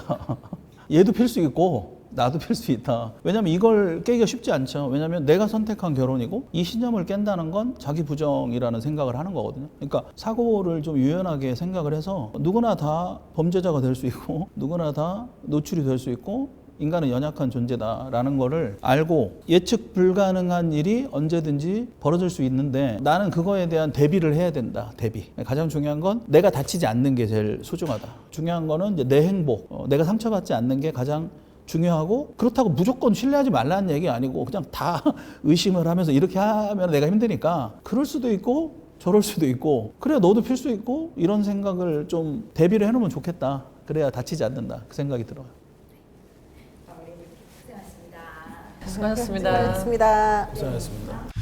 [SPEAKER 2] 얘도 필 수 있고 나도 필 수 있다. 왜냐면 이걸 깨기가 쉽지 않죠. 왜냐면 내가 선택한 결혼이고 이 신념을 깬다는 건 자기 부정이라는 생각을 하는 거거든요. 그러니까 사고를 좀 유연하게 생각을 해서 누구나 다 범죄자가 될 수 있고 누구나 다 노출이 될 수 있고 인간은 연약한 존재다라는 거를 알고 예측 불가능한 일이 언제든지 벌어질 수 있는데 나는 그거에 대한 대비를 해야 된다. 대비. 가장 중요한 건 내가 다치지 않는 게 제일 소중하다. 중요한 거는 이제 내 행복, 내가 상처받지 않는 게 가장 중요하고 그렇다고 무조건 신뢰하지 말라는 얘기 아니고 그냥 다 의심을 하면서 이렇게 하면 내가 힘드니까 그럴 수도 있고 저럴 수도 있고 그래야 너도 필 수 있고 이런 생각을 좀 대비를 해놓으면 좋겠다. 그래야 다치지 않는다. 그 생각이 들어요.
[SPEAKER 3] 수고하셨습니다.
[SPEAKER 1] 수고하셨습니다.
[SPEAKER 2] 고생하셨습니다.